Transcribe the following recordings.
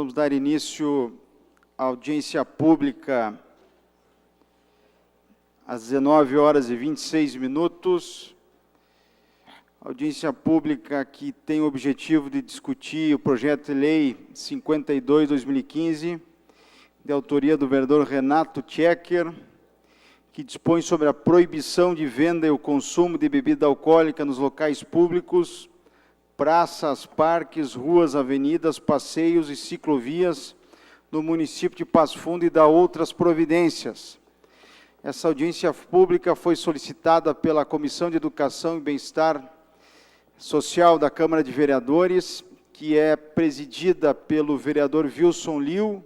vamos dar início à audiência pública às 19 horas e 26 minutos. Audiência pública que tem o objetivo de discutir o projeto de lei 52/2015, de autoria do vereador Renato Tchecker, que dispõe sobre a proibição de venda e o consumo de bebida alcoólica nos locais públicos, praças, parques, ruas, avenidas, passeios e ciclovias no município de Passo Fundo e da outras providências. Essa audiência pública foi solicitada pela Comissão de Educação e Bem-Estar Social da Câmara de Vereadores, que é presidida pelo vereador Wilson Liu,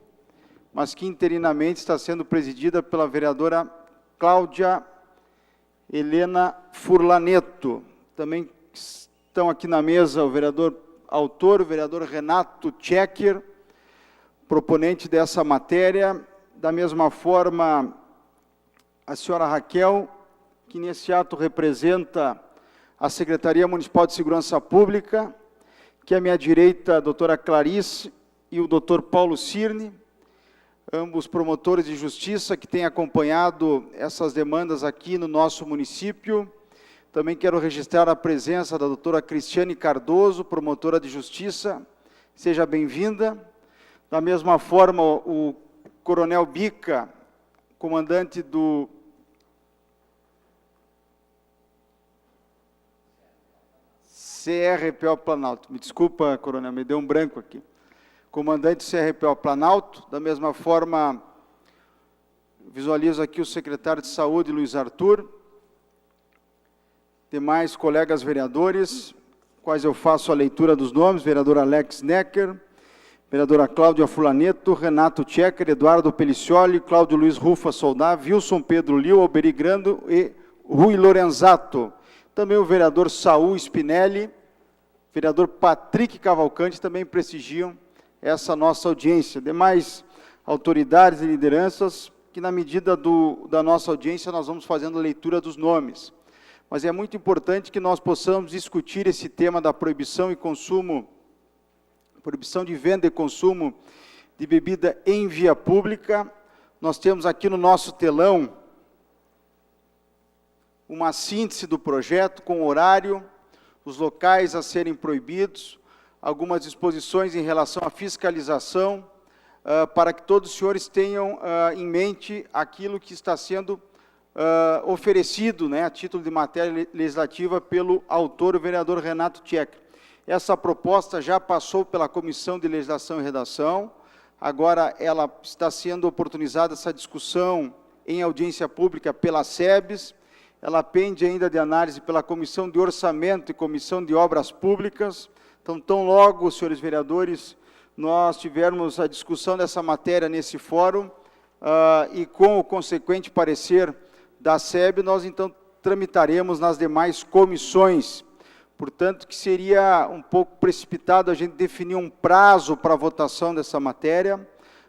mas que interinamente está sendo presidida pela vereadora Cláudia Helena Furlaneto. Também estão aqui na mesa o vereador autor, o vereador Renato Tchecker, proponente dessa matéria. Da mesma forma, a senhora Raquel, que nesse ato representa a Secretaria Municipal de Segurança Pública, que à minha direita a doutora Clarice e o doutor Paulo Cirne, ambos promotores de justiça que têm acompanhado essas demandas aqui no nosso município. Também quero registrar a presença da doutora Cristiane Cardoso, promotora de justiça. Seja bem-vinda. Da mesma forma, o coronel Bica, comandante do CRPO Planalto. Me desculpa, coronel, me deu um branco aqui. Comandante do CRPO Planalto. Da mesma forma, visualizo aqui o secretário de Saúde, Luiz Arthur. Demais colegas vereadores, quais eu faço a leitura dos nomes: vereador Alex Necker, vereadora Cláudia Furlaneto, Renato Tchecker, Eduardo Pelicioli, Cláudio Luiz Rufa Soldá, Wilson Pedro Liu, Alberi Grando e Rui Lorenzato. Também o vereador Saul Spinelli, vereador Patrick Cavalcante também prestigiam essa nossa audiência. Demais autoridades e lideranças, que na medida da nossa audiência nós vamos fazendo a leitura dos nomes. Mas é muito importante que nós possamos discutir esse tema da proibição e consumo, proibição de venda e consumo de bebida em via pública. Nós temos aqui no nosso telão uma síntese do projeto com horário, os locais a serem proibidos, algumas disposições em relação à fiscalização, para que todos os senhores tenham em mente aquilo que está sendo oferecido, né, a título de matéria legislativa pelo autor, o vereador Renato Tchecker. Essa proposta já passou pela Comissão de Legislação e Redação, agora ela está sendo oportunizada, essa discussão em audiência pública pela SEBS, ela pende ainda de análise pela Comissão de Orçamento e Comissão de Obras Públicas. Então, tão logo, senhores vereadores, nós tivermos a discussão dessa matéria nesse fórum, e com o consequente parecer da SEB, nós então tramitaremos nas demais comissões. Portanto, que seria um pouco precipitado a gente definir um prazo para a votação dessa matéria,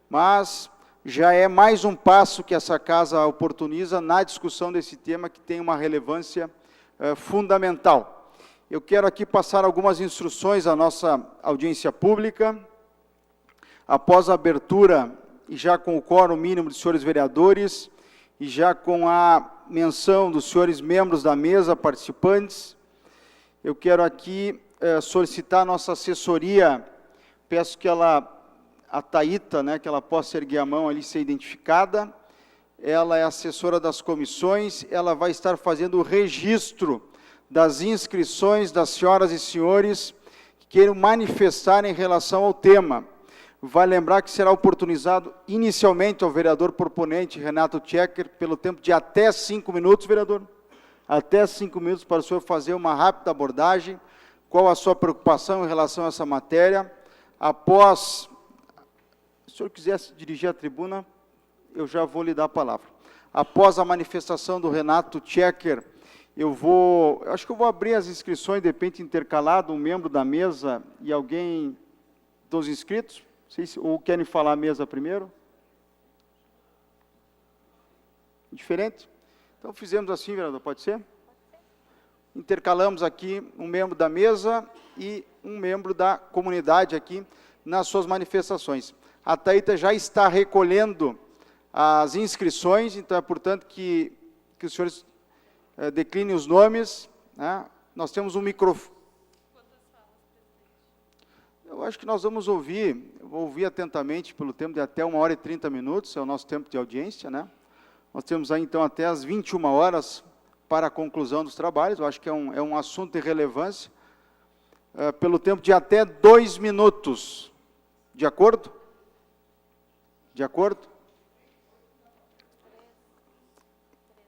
mas já é mais um passo que essa casa oportuniza na discussão desse tema que tem uma relevância fundamental. Eu quero aqui passar algumas instruções à nossa audiência pública. Após a abertura, e já com o quórum mínimo dos senhores vereadores, e já com a menção dos senhores membros da mesa participantes, eu quero aqui solicitar a nossa assessoria, peço que ela, a Taíta, né, que ela possa erguer a mão ali, ser identificada. Ela é assessora das comissões, ela vai estar fazendo o registro das inscrições das senhoras e senhores que queiram manifestar em relação ao tema. Vai lembrar que será oportunizado inicialmente ao vereador proponente, Renato Tchecker, pelo tempo de até 5 minutos, vereador. Até 5 minutos para o senhor fazer uma rápida abordagem. Qual a sua preocupação em relação a essa matéria? Após, se o senhor quiser se dirigir à tribuna, eu já vou lhe dar a palavra. Após a manifestação do Renato Tchecker, acho que eu vou abrir as inscrições, de repente intercalado, um membro da mesa e alguém dos inscritos. Ou querem falar a mesa primeiro? Diferente? Então, fizemos assim, vereador, pode ser? Intercalamos aqui um membro da mesa e um membro da comunidade aqui, nas suas manifestações. A Thaíta já está recolhendo as inscrições, então é, portanto, que os senhores declinem os nomes, né? Nós temos um microfone. Eu acho que nós vamos ouvir, eu vou ouvir atentamente pelo tempo de até 1h30, é o nosso tempo de audiência, né? Nós temos aí, então, até as 21 horas para a conclusão dos trabalhos. Eu acho que é um assunto de relevância, pelo tempo de até 2 minutos. De acordo? De acordo?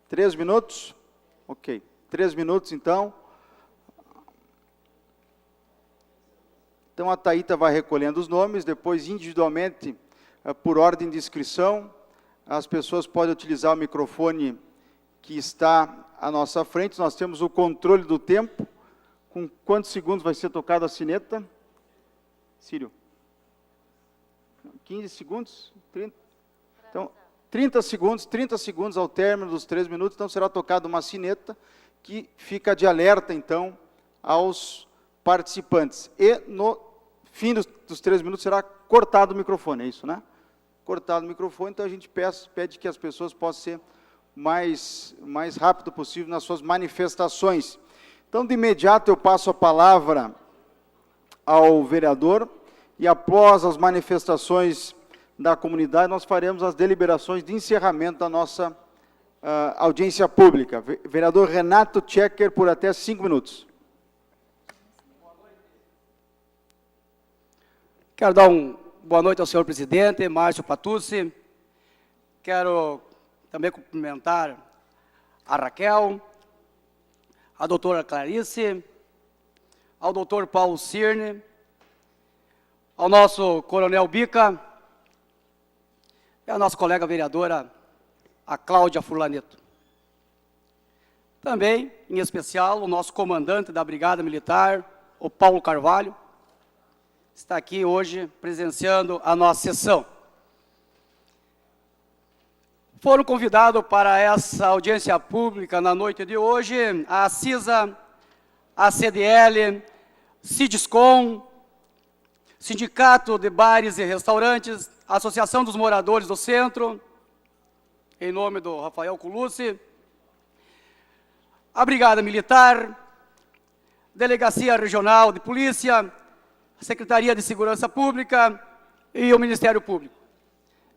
3 minutos? Ok. 3 minutos, então. Então, a Thaíta vai recolhendo os nomes, depois, individualmente, por ordem de inscrição, as pessoas podem utilizar o microfone que está à nossa frente. Nós temos o controle do tempo. Com quantos segundos vai ser tocada a sineta? Círio? 15 segundos? 30? Então, 30 segundos ao término dos 3 minutos, então será tocada uma sineta que fica de alerta, então, aos participantes. E no fim dos 3 minutos será cortado o microfone, é isso, né? Cortado o microfone, então a gente pede que as pessoas possam ser mais rápido possível nas suas manifestações. Então, de imediato, eu passo a palavra ao vereador, e após as manifestações da comunidade, nós faremos as deliberações de encerramento da nossa audiência pública. Vereador Renato Tchecker, por até 5 minutos. Quero dar boa noite ao senhor presidente, Márcio Patucci. Quero também cumprimentar a Raquel, a doutora Clarice, ao doutor Paulo Cirne, ao nosso coronel Bica e a nossa colega vereadora, a Cláudia Furlaneto. Também, em especial, o nosso comandante da Brigada Militar, o Paulo Carvalho, está aqui hoje presenciando a nossa sessão. Foram convidados para essa audiência pública na noite de hoje a CISA, a CDL, Cidiscom, Sindicato de Bares e Restaurantes, Associação dos Moradores do Centro, em nome do Rafael Colucci, a Brigada Militar, Delegacia Regional de Polícia, Secretaria de Segurança Pública e o Ministério Público.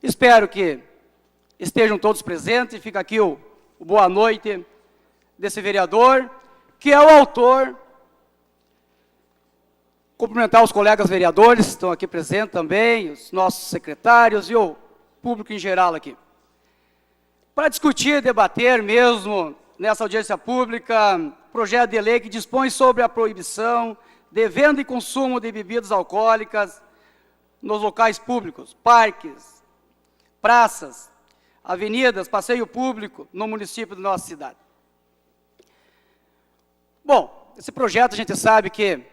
Espero que estejam todos presentes. Fica aqui o boa noite desse vereador, que é o autor. Cumprimentar os colegas vereadores que estão aqui presentes também, os nossos secretários e o público em geral aqui. Para discutir, debater mesmo nessa audiência pública, projeto de lei que dispõe sobre a proibição de venda e consumo de bebidas alcoólicas nos locais públicos, parques, praças, avenidas, passeio público no município da nossa cidade. Bom, esse projeto a gente sabe que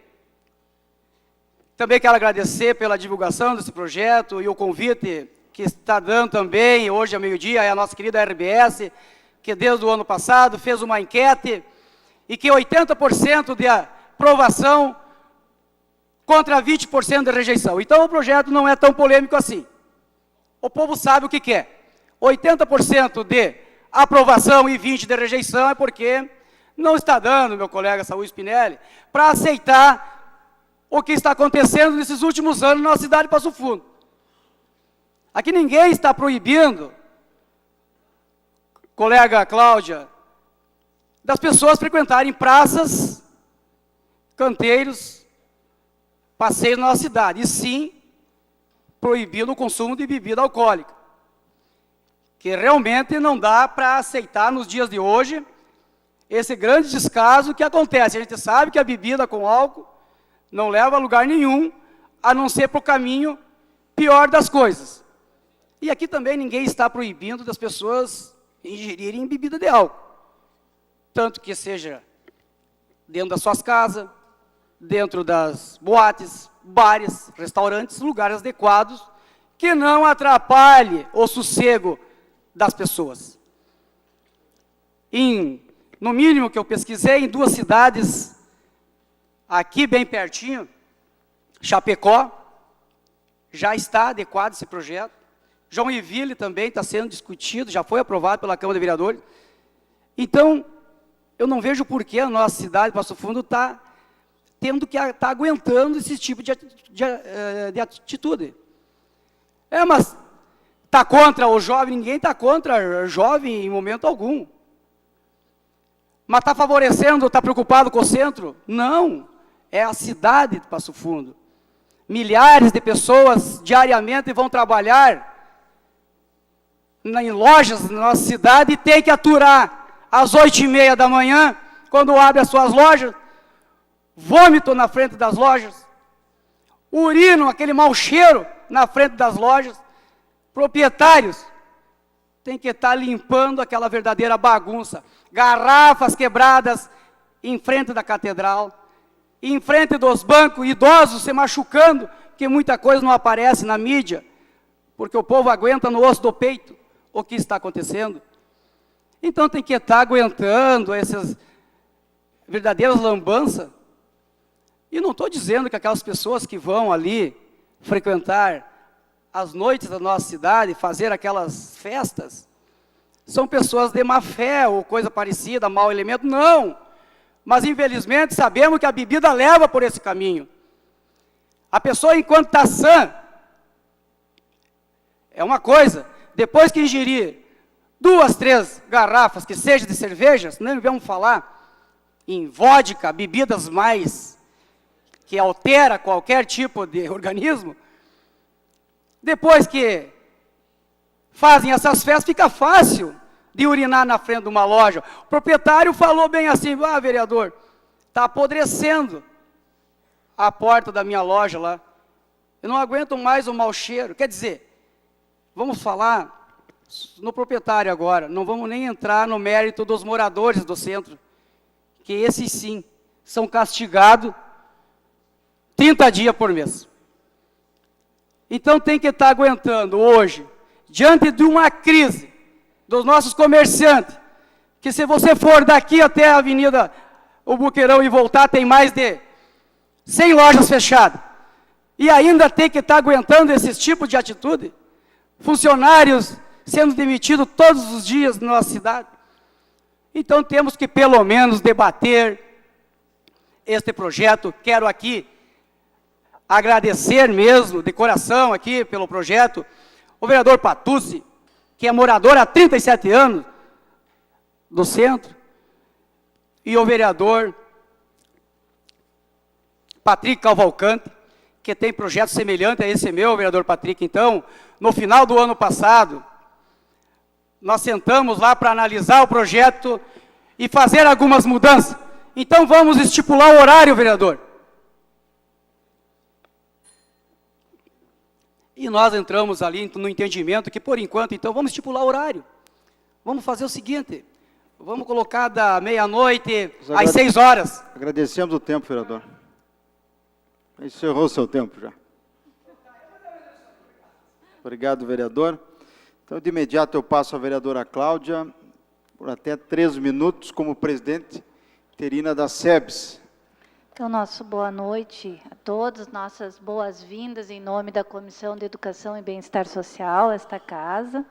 também quero agradecer pela divulgação desse projeto e o convite que está dando também, hoje ao meio-dia, é a nossa querida RBS, que desde o ano passado fez uma enquete e que 80% de aprovação contra 20% de rejeição. Então, o projeto não é tão polêmico assim. O povo sabe o que quer. 80% de aprovação e 20% de rejeição é porque não está dando, meu colega Saúl Spinelli, para aceitar o que está acontecendo nesses últimos anos na cidade de Passo Fundo. Aqui ninguém está proibindo, colega Cláudia, das pessoas frequentarem praças, canteiros, passeios na nossa cidade, e sim proibindo o consumo de bebida alcoólica, que realmente não dá para aceitar nos dias de hoje esse grande descaso que acontece. A gente sabe que a bebida com álcool não leva a lugar nenhum, a não ser para o caminho pior das coisas. E aqui também ninguém está proibindo das pessoas ingerirem bebida de álcool, tanto que seja dentro das suas casas, dentro das boates, bares, restaurantes, lugares adequados, que não atrapalhe o sossego das pessoas. No mínimo que eu pesquisei, em 2 cidades, aqui bem pertinho, Chapecó já está adequado esse projeto. Joinville também está sendo discutido, já foi aprovado pela Câmara de Vereadores. Então, eu não vejo por que a nossa cidade, Passo Fundo, está tendo que estar aguentando esse tipo de atitude. Mas está contra o jovem? Ninguém está contra o jovem em momento algum. Mas está favorecendo, está preocupado com o centro? Não, é a cidade de Passo Fundo. Milhares de pessoas diariamente vão trabalhar em lojas na nossa cidade e tem que aturar às 8h30 da manhã, quando abre as suas lojas, vômito na frente das lojas, urino, aquele mau cheiro na frente das lojas. Proprietários têm que estar limpando aquela verdadeira bagunça. Garrafas quebradas em frente da catedral, em frente dos bancos, idosos se machucando, que muita coisa não aparece na mídia, porque o povo aguenta no osso do peito o que está acontecendo. Então tem que estar aguentando essas verdadeiras lambanças. E não estou dizendo que aquelas pessoas que vão ali frequentar as noites da nossa cidade, fazer aquelas festas, são pessoas de má fé ou coisa parecida, mau elemento. Não! Mas infelizmente sabemos que a bebida leva por esse caminho. A pessoa, enquanto está sã, é uma coisa. Depois que ingerir 2, 3 garrafas, que seja de cervejas, não vamos falar em vodka, bebidas mais que altera qualquer tipo de organismo. Depois que fazem essas festas, fica fácil de urinar na frente de uma loja. O proprietário falou bem assim: vereador, está apodrecendo a porta da minha loja lá. Eu não aguento mais o mau cheiro. Quer dizer, vamos falar no proprietário agora, não vamos nem entrar no mérito dos moradores do centro, que esses sim são castigados 30 dias por mês. Então tem que estar aguentando hoje, diante de uma crise dos nossos comerciantes, que se você for daqui até a Avenida O Buqueirão e voltar, tem mais de 100 lojas fechadas, e ainda tem que estar aguentando esse tipo de atitude, funcionários sendo demitidos todos os dias na nossa cidade. Então temos que pelo menos debater este projeto. Quero aqui agradecer mesmo, de coração aqui, pelo projeto, o vereador Patucci, que é morador há 37 anos do centro, e o vereador Patrick Cavalcante, que tem projeto semelhante a esse meu, vereador Patrick. Então, no final do ano passado, nós sentamos lá para analisar o projeto e fazer algumas mudanças. Então, vamos estipular o horário, vereador. E nós entramos ali no entendimento que, por enquanto, então, vamos estipular o horário. Vamos fazer o seguinte, vamos colocar da meia-noite às 6 horas. Agradecemos o tempo, vereador. Encerrou o seu tempo já. Obrigado, vereador. Então, de imediato, eu passo a vereadora Cláudia, por até 3 minutos, como presidente interina da SEBS. Então, nosso boa noite a todos, nossas boas-vindas em nome da Comissão de Educação e Bem-Estar Social, esta casa.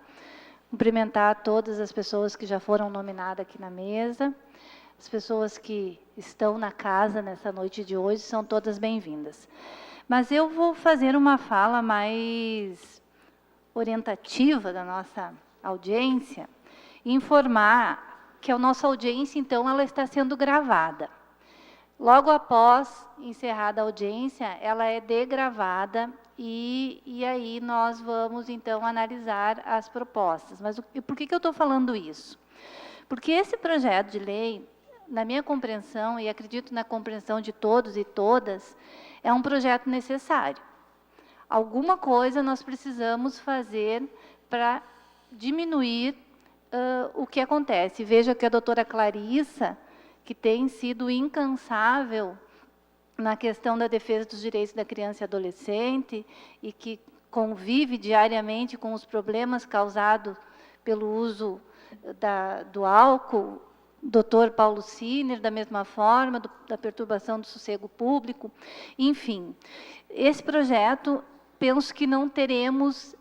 Cumprimentar todas as pessoas que já foram nominadas aqui na mesa. As pessoas que estão na casa nessa noite de hoje são todas bem-vindas. Mas eu vou fazer uma fala mais orientativa da nossa audiência e informar que a nossa audiência, então, ela está sendo gravada. Logo após encerrada a audiência, ela é degravada e aí nós vamos, então, analisar as propostas. Mas por que eu estou falando isso? Porque esse projeto de lei, na minha compreensão, e acredito na compreensão de todos e todas, é um projeto necessário. Alguma coisa nós precisamos fazer para diminuir o que acontece. Veja que a doutora Clarissa, que tem sido incansável na questão da defesa dos direitos da criança e adolescente e que convive diariamente com os problemas causados pelo uso do álcool, doutor Paulo Siner, da mesma forma, da perturbação do sossego público, enfim. Esse projeto penso que não teremos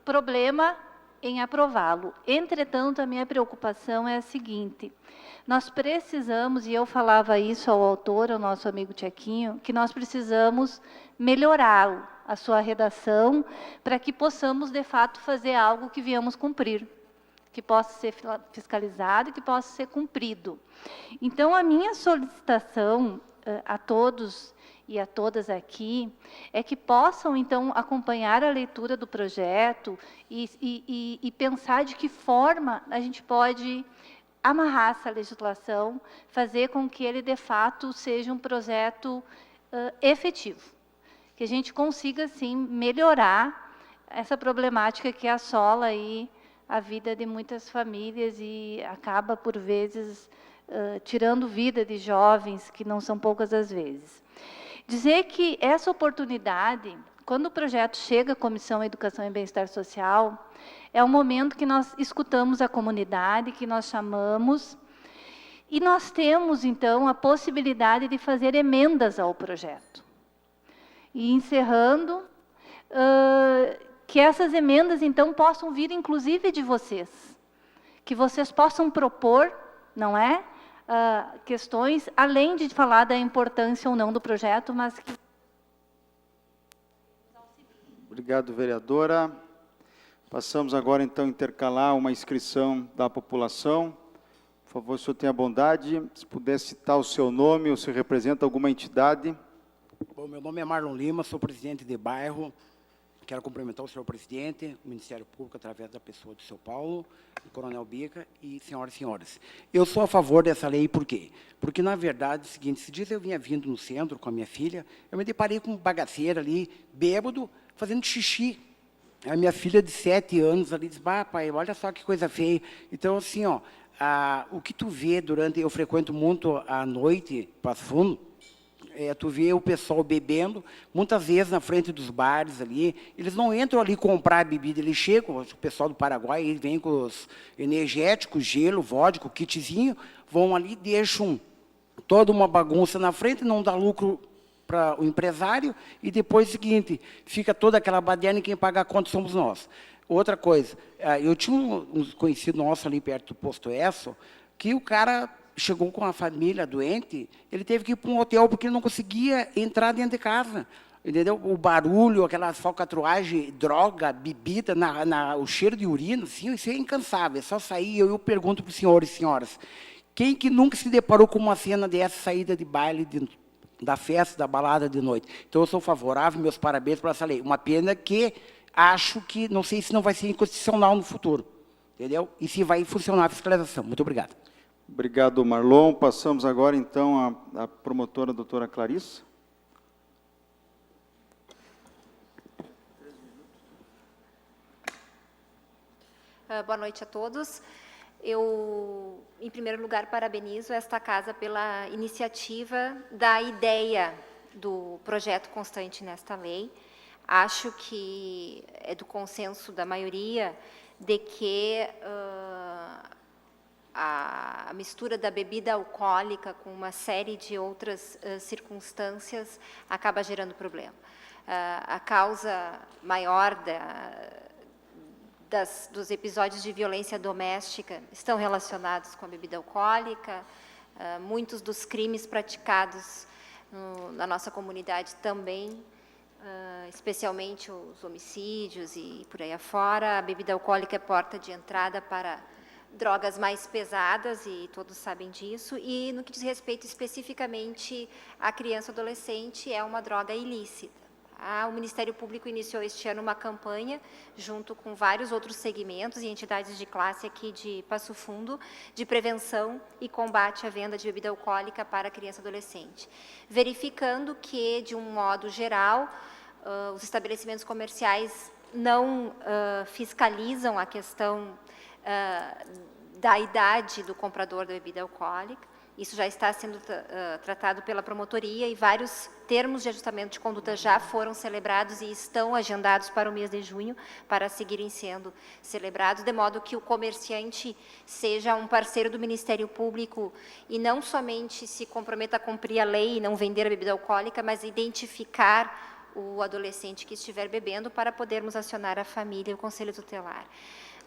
problema em aprová-lo. Entretanto, a minha preocupação é a seguinte: nós precisamos, e eu falava isso ao autor, ao nosso amigo Tchequinho, que nós precisamos melhorá-lo, a sua redação, para que possamos, de fato, fazer algo que viemos cumprir, que possa ser fiscalizado e que possa ser cumprido. Então, a minha solicitação a todos e a todas aqui é que possam, então, acompanhar a leitura do projeto e pensar de que forma a gente pode amarrar essa legislação, fazer com que ele, de fato, seja um projeto efetivo, que a gente consiga, sim, melhorar essa problemática que assola aí a vida de muitas famílias e acaba, por vezes, tirando vida de jovens, que não são poucas as vezes. Dizer que essa oportunidade, quando o projeto chega à Comissão Educação e Bem-Estar Social, é um momento que nós escutamos a comunidade, que nós chamamos, e nós temos, então, a possibilidade de fazer emendas ao projeto. E encerrando, que essas emendas, então, possam vir, inclusive, de vocês. Que vocês possam propor, não é? Questões, além de falar da importância ou não do projeto, mas que... Obrigado, vereadora. Passamos agora, então, a intercalar uma inscrição da população. Por favor, o senhor tenha a bondade, se puder citar o seu nome ou se representa alguma entidade. Bom, meu nome é Marlon Lima, sou presidente de bairro. Quero cumprimentar o senhor presidente, o Ministério Público, através da pessoa do seu Paulo, o Coronel Bica e senhoras e senhores. Eu sou a favor dessa lei, por quê? Porque, na verdade, é o seguinte, esses dias eu vinha vindo no centro com a minha filha, eu me deparei com um bagaceiro ali, bêbado, fazendo xixi. A minha filha de 7 anos ali disse: "Bah, pai, olha só que coisa feia". Então, assim, ó, o que tu vê durante... Eu frequento muito à noite, Passo Fundo, tu vê o pessoal bebendo, muitas vezes na frente dos bares ali, eles não entram ali comprar bebida, eles chegam, o pessoal do Paraguai, eles vêm com os energéticos, gelo, vodka, kitzinho, vão ali, deixam toda uma bagunça na frente, não dá lucro para o empresário, e depois é o seguinte, fica toda aquela baderna e quem paga a conta somos nós. Outra coisa, eu tinha um conhecido nosso ali perto do Posto Esso, que o cara chegou com a família doente, ele teve que ir para um hotel porque ele não conseguia entrar dentro de casa. Entendeu? O barulho, aquela falcatruagem, droga, bebida, o cheiro de urina, assim, isso é incansável. É só sair. Eu pergunto para os senhores e senhoras, quem que nunca se deparou com uma cena dessa, saída de baile, da festa, da balada de noite? Então, eu sou favorável, meus parabéns para essa lei. Uma pena que acho que, não sei se não vai ser inconstitucional no futuro. Entendeu? E se vai funcionar a fiscalização. Muito obrigado. Obrigado, Marlon. Passamos agora, então, à promotora, a doutora Clarissa. Boa noite a todos. Eu, em primeiro lugar, parabenizo esta casa pela iniciativa da ideia do projeto constante nesta lei. Acho que é do consenso da maioria de que a mistura da bebida alcoólica com uma série de outras circunstâncias acaba gerando problema. A causa maior dos episódios de violência doméstica estão relacionados com a bebida alcoólica. Muitos dos crimes praticados na nossa comunidade também, especialmente os homicídios e por aí afora, a bebida alcoólica é porta de entrada para drogas mais pesadas, e todos sabem disso, e no que diz respeito especificamente à criança e adolescente, é uma droga ilícita. O Ministério Público iniciou este ano uma campanha, junto com vários outros segmentos e entidades de classe aqui de Passo Fundo, de prevenção e combate à venda de bebida alcoólica para criança e adolescente, verificando que, de um modo geral, os estabelecimentos comerciais não fiscalizam a questão da idade do comprador da bebida alcoólica. Isso já está sendo tratado pela promotoria e vários termos de ajustamento de conduta já foram celebrados e estão agendados para o mês de junho para seguirem sendo celebrados, de modo que o comerciante seja um parceiro do Ministério Público e não somente se comprometa a cumprir a lei e não vender a bebida alcoólica, mas identificar o adolescente que estiver bebendo para podermos acionar a família e o Conselho Tutelar.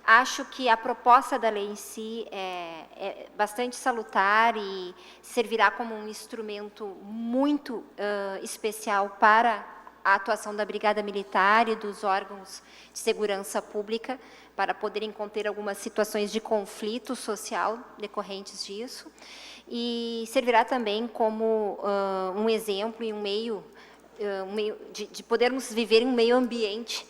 Acho que a proposta da lei em si é bastante salutar e servirá como um instrumento muito especial para a atuação da Brigada Militar e dos órgãos de segurança pública, para poderem conter algumas situações de conflito social decorrentes disso, e servirá também como um exemplo e um meio de podermos viver em um meio ambiente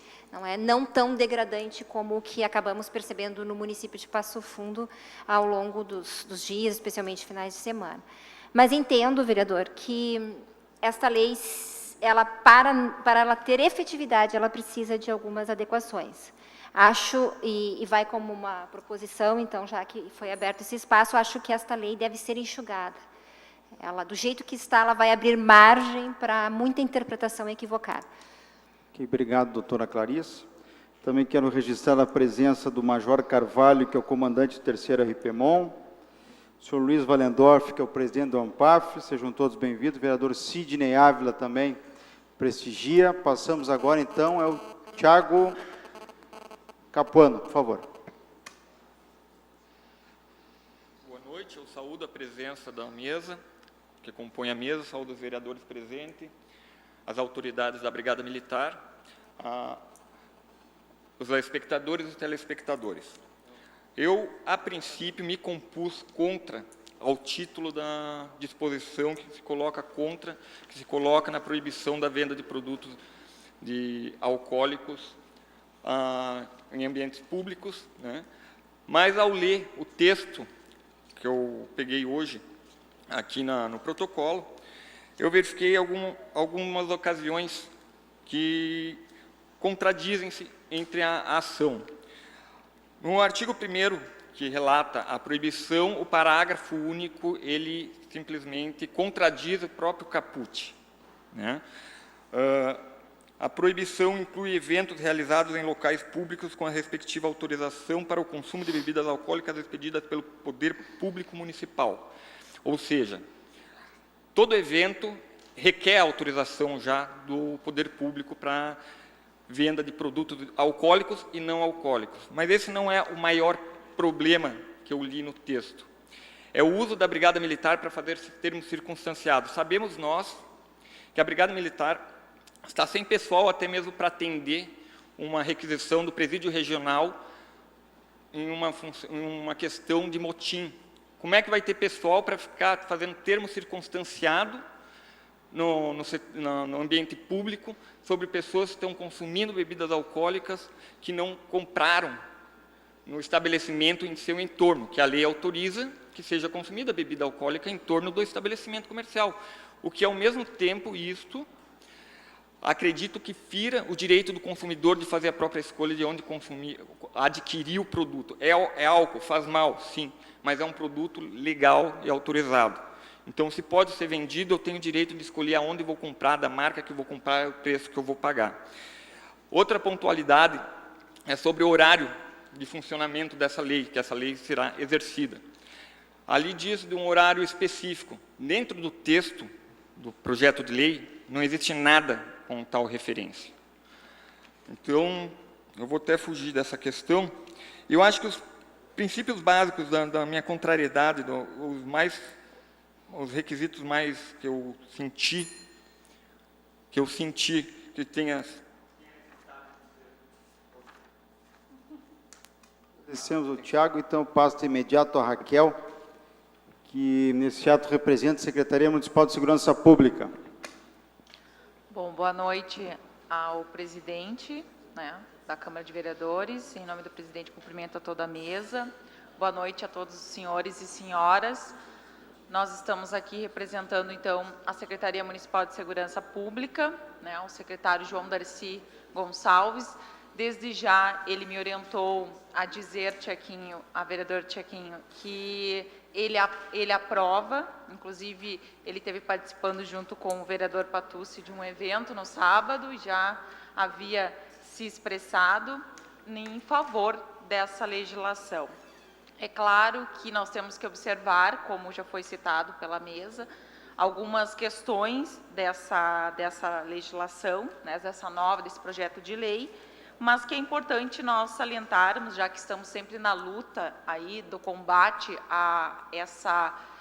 não tão degradante como o que acabamos percebendo no município de Passo Fundo ao longo dos dias, especialmente finais de semana. Mas entendo, vereador, que esta lei, para ela ter efetividade, ela precisa de algumas adequações. Acho, e vai como uma proposição, então, já que foi aberto esse espaço, acho que esta lei deve ser enxugada. Ela, do jeito que está, ela vai abrir margem para muita interpretação equivocada. Obrigado, doutora Clarice. Também quero registrar a presença do Major Carvalho, que é o comandante do 3º RPMON, o senhor Luiz Valendorf, que é o presidente do ANPAF, sejam todos bem-vindos, o vereador Sidney Ávila também prestigia. Passamos agora, então, ao Thiago Capuano, por favor. Boa noite, eu saúdo a presença da mesa, que compõe a mesa, saúdo os vereadores presentes, as autoridades da Brigada Militar, os espectadores e telespectadores. Eu, a princípio, me compus contra ao título da disposição que se coloca na proibição da venda de produtos alcoólicos em ambientes públicos, né? Mas, ao ler o texto que eu peguei hoje aqui no protocolo, eu verifiquei algumas ocasiões que contradizem-se entre a ação. No artigo 1º, que relata a proibição, o parágrafo único, ele simplesmente contradiz o próprio caput, né? A proibição inclui eventos realizados em locais públicos com a respectiva autorização para o consumo de bebidas alcoólicas expedidas pelo Poder Público Municipal. Ou seja, todo evento requer autorização já do Poder Público para venda de produtos alcoólicos e não alcoólicos. Mas esse não é o maior problema que eu li no texto. É o uso da Brigada Militar para fazer termos circunstanciados. Sabemos nós que a Brigada Militar está sem pessoal até mesmo para atender uma requisição do presídio regional em uma questão de motim. Como é que vai ter pessoal para ficar fazendo termo circunstanciado no ambiente público sobre pessoas que estão consumindo bebidas alcoólicas que não compraram no estabelecimento em seu entorno, que a lei autoriza que seja consumida bebida alcoólica em torno do estabelecimento comercial, o que, ao mesmo tempo, acredito que fira o direito do consumidor de fazer a própria escolha de onde consumir, adquirir o produto. É álcool, faz mal, sim, mas é um produto legal e autorizado. Então, se pode ser vendido, eu tenho o direito de escolher aonde vou comprar, da marca que vou comprar, o preço que eu vou pagar. Outra pontualidade é sobre o horário de funcionamento dessa lei, que essa lei será exercida. Ali diz de um horário específico. Dentro do texto do projeto de lei, não existe nada com tal referência. Então, eu vou até fugir dessa questão. Eu acho que os princípios básicos da minha contrariedade, os requisitos mais que eu senti que tenha... Agradecemos ao Tiago, então passo de imediato a Raquel, que nesse ato representa a Secretaria Municipal de Segurança Pública. Bom, boa noite ao presidente, da Câmara de Vereadores. Em nome do presidente, cumprimento a toda a mesa. Boa noite a todos os senhores e senhoras. Nós estamos aqui representando, então, a Secretaria Municipal de Segurança Pública, o secretário João Darcy Gonçalves. Desde já, ele me orientou a dizer, Tchequinho, a vereador Tchequinho, que ele aprova, inclusive, ele esteve participando junto com o vereador Patucci de um evento no sábado, e já havia se expressado em favor dessa legislação. É claro que nós temos que observar, como já foi citado pela mesa, algumas questões dessa legislação, né, desse projeto de lei, mas que é importante nós salientarmos, já que estamos sempre na luta aí do combate a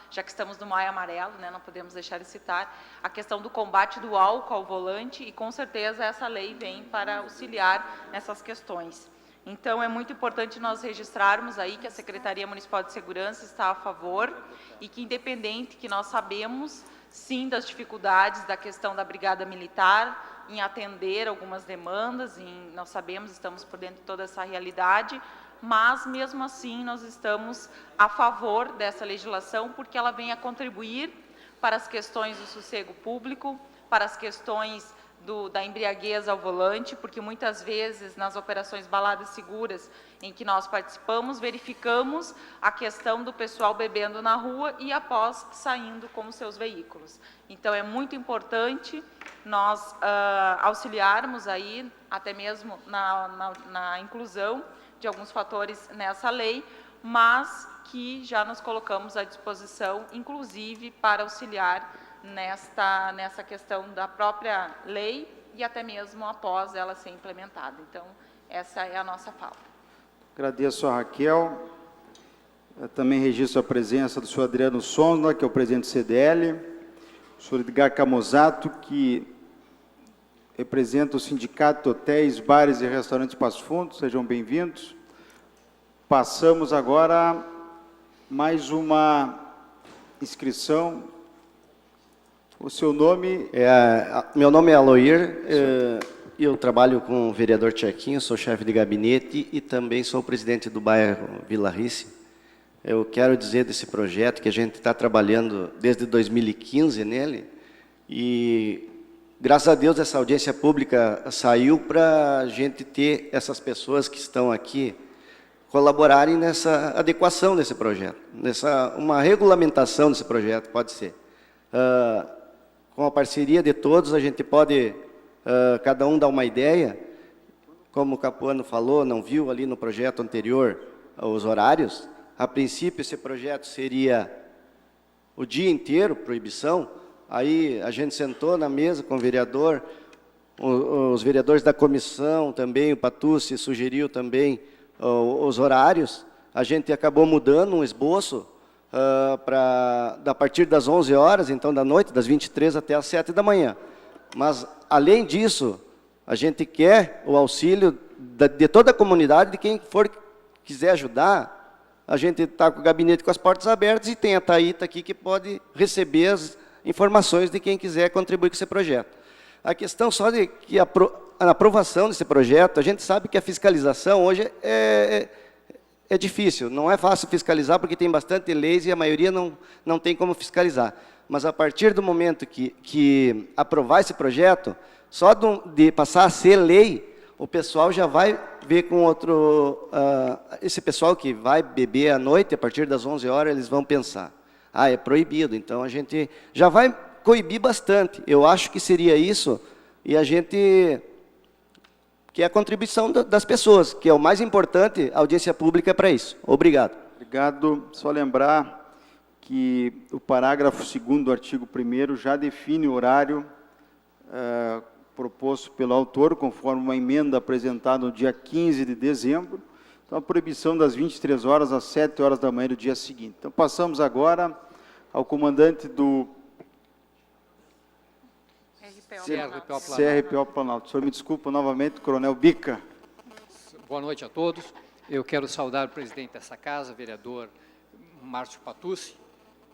já que estamos no Maio Amarelo, né, não podemos deixar de citar, a questão do combate do álcool ao volante, e com certeza essa lei vem para auxiliar nessas questões. Então, é muito importante nós registrarmos aí que a Secretaria Municipal de Segurança está a favor e que, independente que nós sabemos, sim, das dificuldades da questão da Brigada Militar em atender algumas demandas, nós sabemos, estamos por dentro de toda essa realidade, mas, mesmo assim, nós estamos a favor dessa legislação, porque ela vem a contribuir para as questões do sossego público, para as questões da embriaguez ao volante, porque muitas vezes nas operações Baladas Seguras em que nós participamos, verificamos a questão do pessoal bebendo na rua e após saindo com os seus veículos. Então, é muito importante nós auxiliarmos aí, até mesmo na inclusão de alguns fatores nessa lei, mas que já nos colocamos à disposição, inclusive, para auxiliar nessa questão da própria lei e até mesmo após ela ser implementada. Então, essa é a nossa fala. Agradeço a Raquel. Eu também registro a presença do senhor Adriano Sonda, que é o presidente do CDL, o senhor Edgar Camozato, que representa o Sindicato de Hotéis, Bares e Restaurantes Passo Fundo. Sejam bem-vindos. Passamos agora mais uma inscrição. O seu nome? Meu nome é Aloir, eu trabalho com o vereador Tchequinho, sou chefe de gabinete e também sou presidente do bairro Vila Rice. Eu quero dizer desse projeto que a gente está trabalhando desde 2015 nele e, graças a Deus, essa audiência pública saiu para a gente ter essas pessoas que estão aqui colaborarem nessa adequação desse projeto, uma regulamentação desse projeto, pode ser. Com a parceria de todos, a gente pode, cada um dar uma ideia, como o Capuano falou, não viu ali no projeto anterior os horários. A princípio, esse projeto seria o dia inteiro, proibição. Aí a gente sentou na mesa com o vereador, os vereadores da comissão também, o Patucci sugeriu também os horários. A gente acabou mudando um esboço a partir das 11 horas, então da noite, das 23 até as 7 da manhã. Mas, além disso, a gente quer o auxílio de toda a comunidade, de quem quiser ajudar. A gente está com o gabinete com as portas abertas e tem a Thaíta aqui que pode receber as informações de quem quiser contribuir com esse projeto. A questão só de que a aprovação desse projeto, a gente sabe que a fiscalização hoje é difícil, não é fácil fiscalizar, porque tem bastante leis e a maioria não tem como fiscalizar. Mas, a partir do momento que aprovar esse projeto, só de passar a ser lei, o pessoal já vai ver com outro... esse pessoal que vai beber à noite, a partir das 11 horas, eles vão pensar, é proibido. Então, a gente já vai coibir bastante. Eu acho que seria isso, e a gente... que é a contribuição das pessoas, que é o mais importante, a audiência pública é para isso. Obrigado. Obrigado. Só lembrar que o parágrafo 2º do artigo 1º já define o horário proposto pelo autor, conforme uma emenda apresentada no dia 15 de dezembro. Então, a proibição das 23 horas às 7 horas da manhã do dia seguinte. Então, passamos agora ao comandante do CRPO Planalto. O senhor me desculpa novamente, Coronel Bica. Boa noite a todos. Eu quero saudar o presidente dessa casa, vereador Márcio Patucci,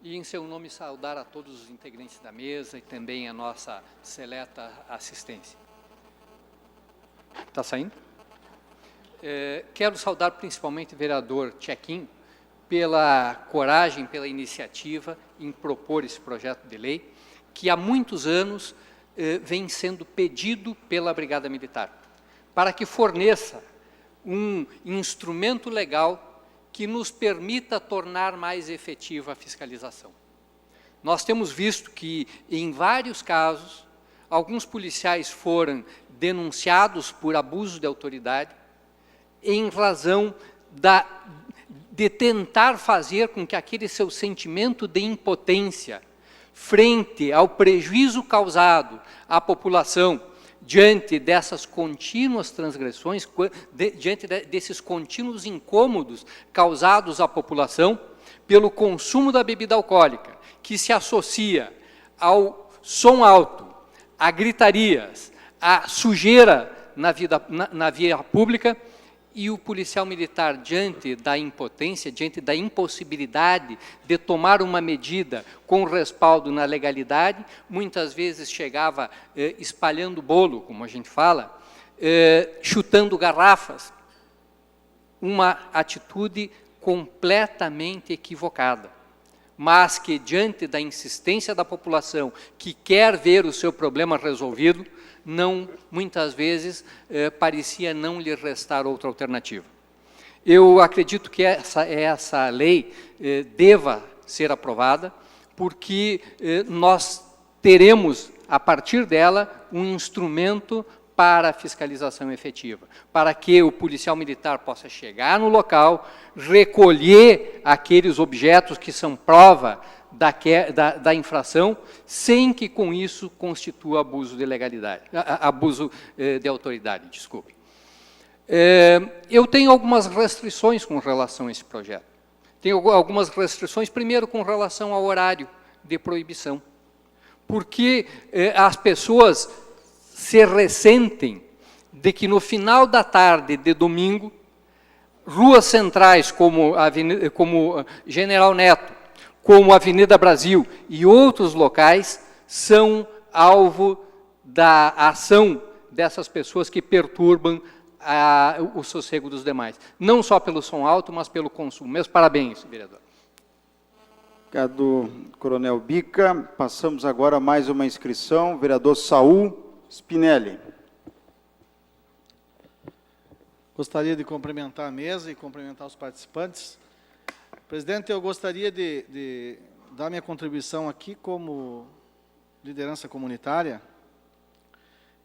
e, em seu nome, saudar a todos os integrantes da mesa e também a nossa seleta assistência. Está saindo? Quero saudar principalmente o vereador Tchequinho pela coragem, pela iniciativa em propor esse projeto de lei, que há muitos anos vem sendo pedido pela Brigada Militar, para que forneça um instrumento legal que nos permita tornar mais efetiva a fiscalização. Nós temos visto que, em vários casos, alguns policiais foram denunciados por abuso de autoridade em razão de tentar fazer com que aquele seu sentimento de impotência frente ao prejuízo causado à população, diante dessas contínuas transgressões, diante desses contínuos incômodos causados à população pelo consumo da bebida alcoólica, que se associa ao som alto, a gritarias, a sujeira na via pública, e o policial militar, diante da impotência, diante da impossibilidade de tomar uma medida com respaldo na legalidade, muitas vezes chegava espalhando bolo, como a gente fala, chutando garrafas, uma atitude completamente equivocada, mas que, diante da insistência da população que quer ver o seu problema resolvido, muitas vezes, parecia não lhe restar outra alternativa. Eu acredito que essa lei deva ser aprovada, porque nós teremos, a partir dela, um instrumento para a fiscalização efetiva, para que o policial militar possa chegar no local, recolher aqueles objetos que são prova da infração, sem que com isso constitua abuso de legalidade, abuso de autoridade, desculpe. Eu tenho algumas restrições com relação a esse projeto. Tenho algumas restrições, primeiro, com relação ao horário de proibição, porque as pessoas se ressentem de que no final da tarde de domingo, ruas centrais como General Neto, como Avenida Brasil e outros locais, são alvo da ação dessas pessoas que perturbam o sossego dos demais. Não só pelo som alto, mas pelo consumo. Meus parabéns, vereador. Obrigado, Coronel Bica. Passamos agora a mais uma inscrição. Vereador Saul Spinelli. Gostaria de cumprimentar a mesa e cumprimentar os participantes. Presidente, eu gostaria de dar minha contribuição aqui como liderança comunitária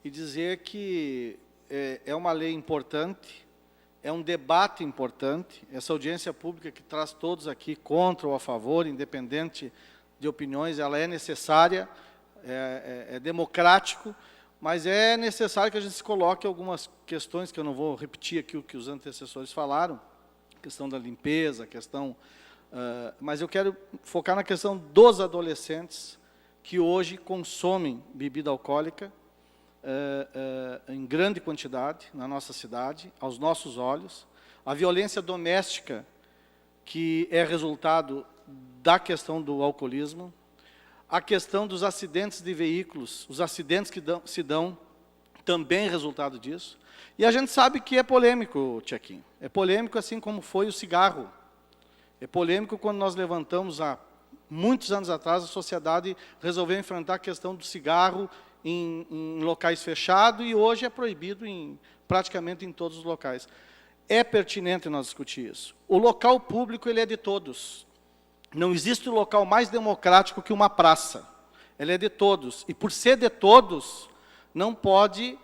e dizer que é uma lei importante, é um debate importante, essa audiência pública que traz todos aqui contra ou a favor, independente de opiniões, ela é necessária, é democrático, mas é necessário que a gente se coloque algumas questões, que eu não vou repetir aqui o que os antecessores falaram, questão da limpeza, questão... mas eu quero focar na questão dos adolescentes que hoje consomem bebida alcoólica em grande quantidade na nossa cidade, aos nossos olhos. A violência doméstica, que é resultado da questão do alcoolismo. A questão dos acidentes de veículos, os acidentes que se dão, também resultado disso. E a gente sabe que é polêmico, Tchequinho. É polêmico assim como foi o cigarro. É polêmico quando nós levantamos, há muitos anos atrás, a sociedade resolveu enfrentar a questão do cigarro em locais fechados e hoje é proibido praticamente em todos os locais. É pertinente nós discutir isso. O local público ele é de todos. Não existe um local mais democrático que uma praça. Ele é de todos. E por ser de todos, não pode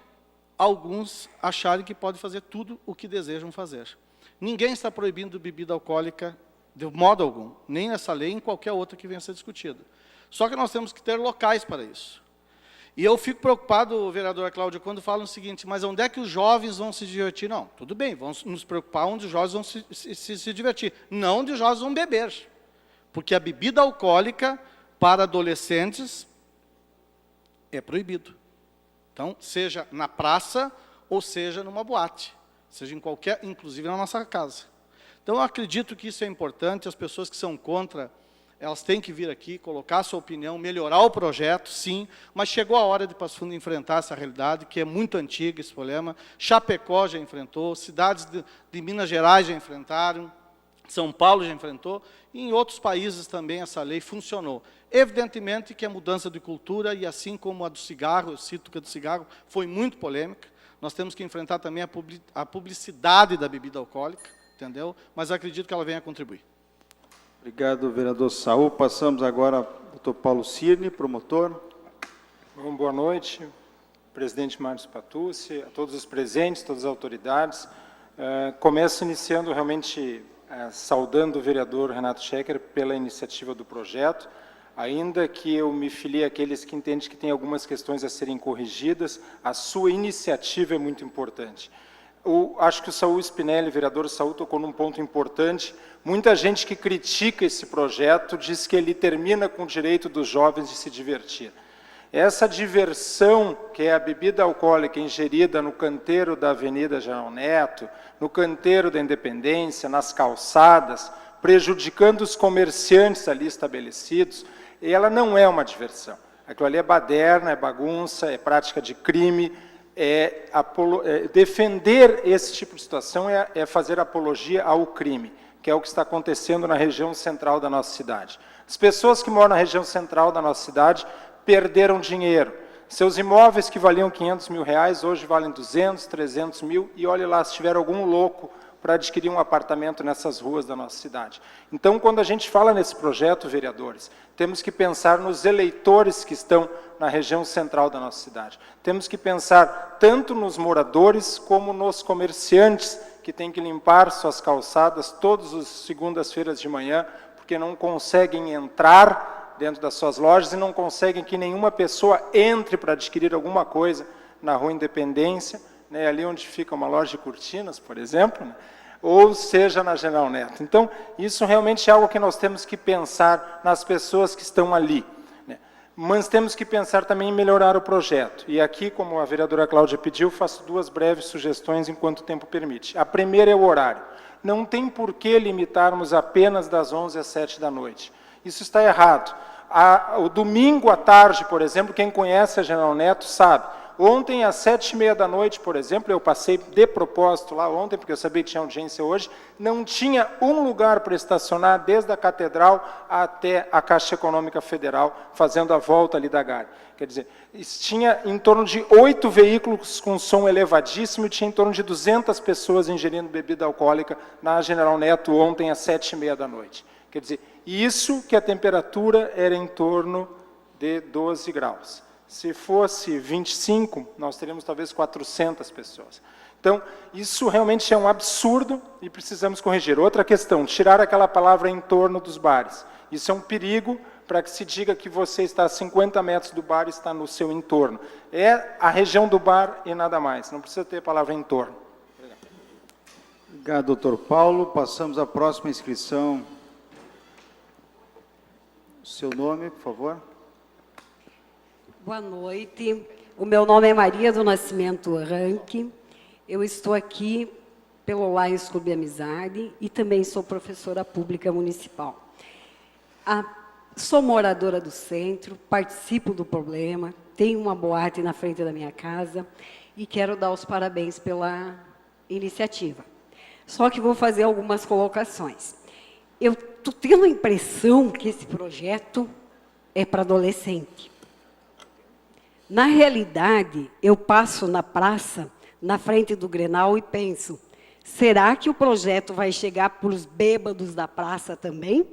alguns acharem que pode fazer tudo o que desejam fazer. Ninguém está proibindo bebida alcoólica de modo algum, nem nessa lei, nem em qualquer outra que venha a ser discutida. Só que nós temos que ter locais para isso. E eu fico preocupado, vereadora Cláudia, quando falam o seguinte, mas onde é que os jovens vão se divertir? Não, tudo bem, vamos nos preocupar onde os jovens vão se divertir, não onde os jovens vão beber. Porque a bebida alcoólica para adolescentes é proibido. Então, seja na praça ou seja numa boate, seja em qualquer, inclusive na nossa casa. Então, eu acredito que isso é importante, as pessoas que são contra, elas têm que vir aqui, colocar a sua opinião, melhorar o projeto, sim, mas chegou a hora de Passo Fundo enfrentar essa realidade, que é muito antiga esse problema. Chapecó já enfrentou, cidades de Minas Gerais já enfrentaram, São Paulo já enfrentou, e em outros países também essa lei funcionou. Evidentemente que a mudança de cultura, e assim como a do cigarro, eu cito que a do cigarro foi muito polêmica, nós temos que enfrentar também a publicidade da bebida alcoólica, entendeu? Mas acredito que ela venha a contribuir. Obrigado, vereador Saul. Passamos agora ao doutor Paulo Cirne, promotor. Bom, boa noite, presidente Márcio Patucci, a todos os presentes, todas as autoridades. Começo iniciando realmente saudando o vereador Renato Schecker pela iniciativa do projeto. Ainda que eu me filie àqueles que entendem que tem algumas questões a serem corrigidas, a sua iniciativa é muito importante. Acho que o Saul Spinelli, vereador Saul, tocou num ponto importante. Muita gente que critica esse projeto diz que ele termina com o direito dos jovens de se divertir. Essa diversão, que é a bebida alcoólica ingerida no canteiro da Avenida General Neto, no canteiro da Independência, nas calçadas, prejudicando os comerciantes ali estabelecidos, ela não é uma diversão. Aquilo ali é baderna, é bagunça, é prática de crime, defender esse tipo de situação é fazer apologia ao crime, que é o que está acontecendo na região central da nossa cidade. As pessoas que moram na região central da nossa cidade perderam dinheiro. Seus imóveis que valiam R$500 mil, hoje valem 200, 300 mil, e olhe lá se tiver algum louco para adquirir um apartamento nessas ruas da nossa cidade. Então, quando a gente fala nesse projeto, vereadores, temos que pensar nos eleitores que estão na região central da nossa cidade. Temos que pensar tanto nos moradores como nos comerciantes que têm que limpar suas calçadas todas as segundas-feiras de manhã, porque não conseguem entrar dentro das suas lojas e não conseguem que nenhuma pessoa entre para adquirir alguma coisa na Rua Independência, né, ali onde fica uma loja de cortinas, por exemplo, né, ou seja na General Neto. Então, isso realmente é algo que nós temos que pensar nas pessoas que estão ali, né. Mas temos que pensar também em melhorar o projeto. E aqui, como a vereadora Cláudia pediu, faço duas breves sugestões enquanto o tempo permite. A primeira é o horário. Não tem por que limitarmos apenas das 11 às 7 da noite. Isso está errado. O domingo à tarde, por exemplo, quem conhece a General Neto sabe. Ontem, às 7h30 da noite, por exemplo, eu passei de propósito lá ontem, porque eu sabia que tinha audiência hoje, não tinha um lugar para estacionar desde a Catedral até a Caixa Econômica Federal, fazendo a volta ali da Gare. Quer dizer, tinha em torno de 8 veículos com som elevadíssimo e tinha em torno de 200 pessoas ingerindo bebida alcoólica na General Neto ontem, às 7h30 da noite. Quer dizer, isso que a temperatura era em torno de 12 graus. Se fosse 25, nós teríamos talvez 400 pessoas. Então, isso realmente é um absurdo e precisamos corrigir. Outra questão, tirar aquela palavra em torno dos bares. Isso é um perigo para que se diga que você está a 50 metros do bar e está no seu entorno. É a região do bar e nada mais. Não precisa ter a palavra em torno. Obrigado, doutor Paulo. Passamos à próxima inscrição. Seu nome, por favor. Boa noite. O meu nome é Maria do Nascimento Ranque. Eu estou aqui pelo Lions Clube Amizade e também sou professora pública municipal. Sou moradora do centro, participo do problema, tenho uma boate na frente da minha casa e quero dar os parabéns pela iniciativa. Só que vou fazer algumas colocações. Eu estou tendo a impressão que esse projeto é para adolescente. Na realidade, eu passo na praça, na frente do Grenal, e penso, será que o projeto vai chegar para os bêbados da praça também?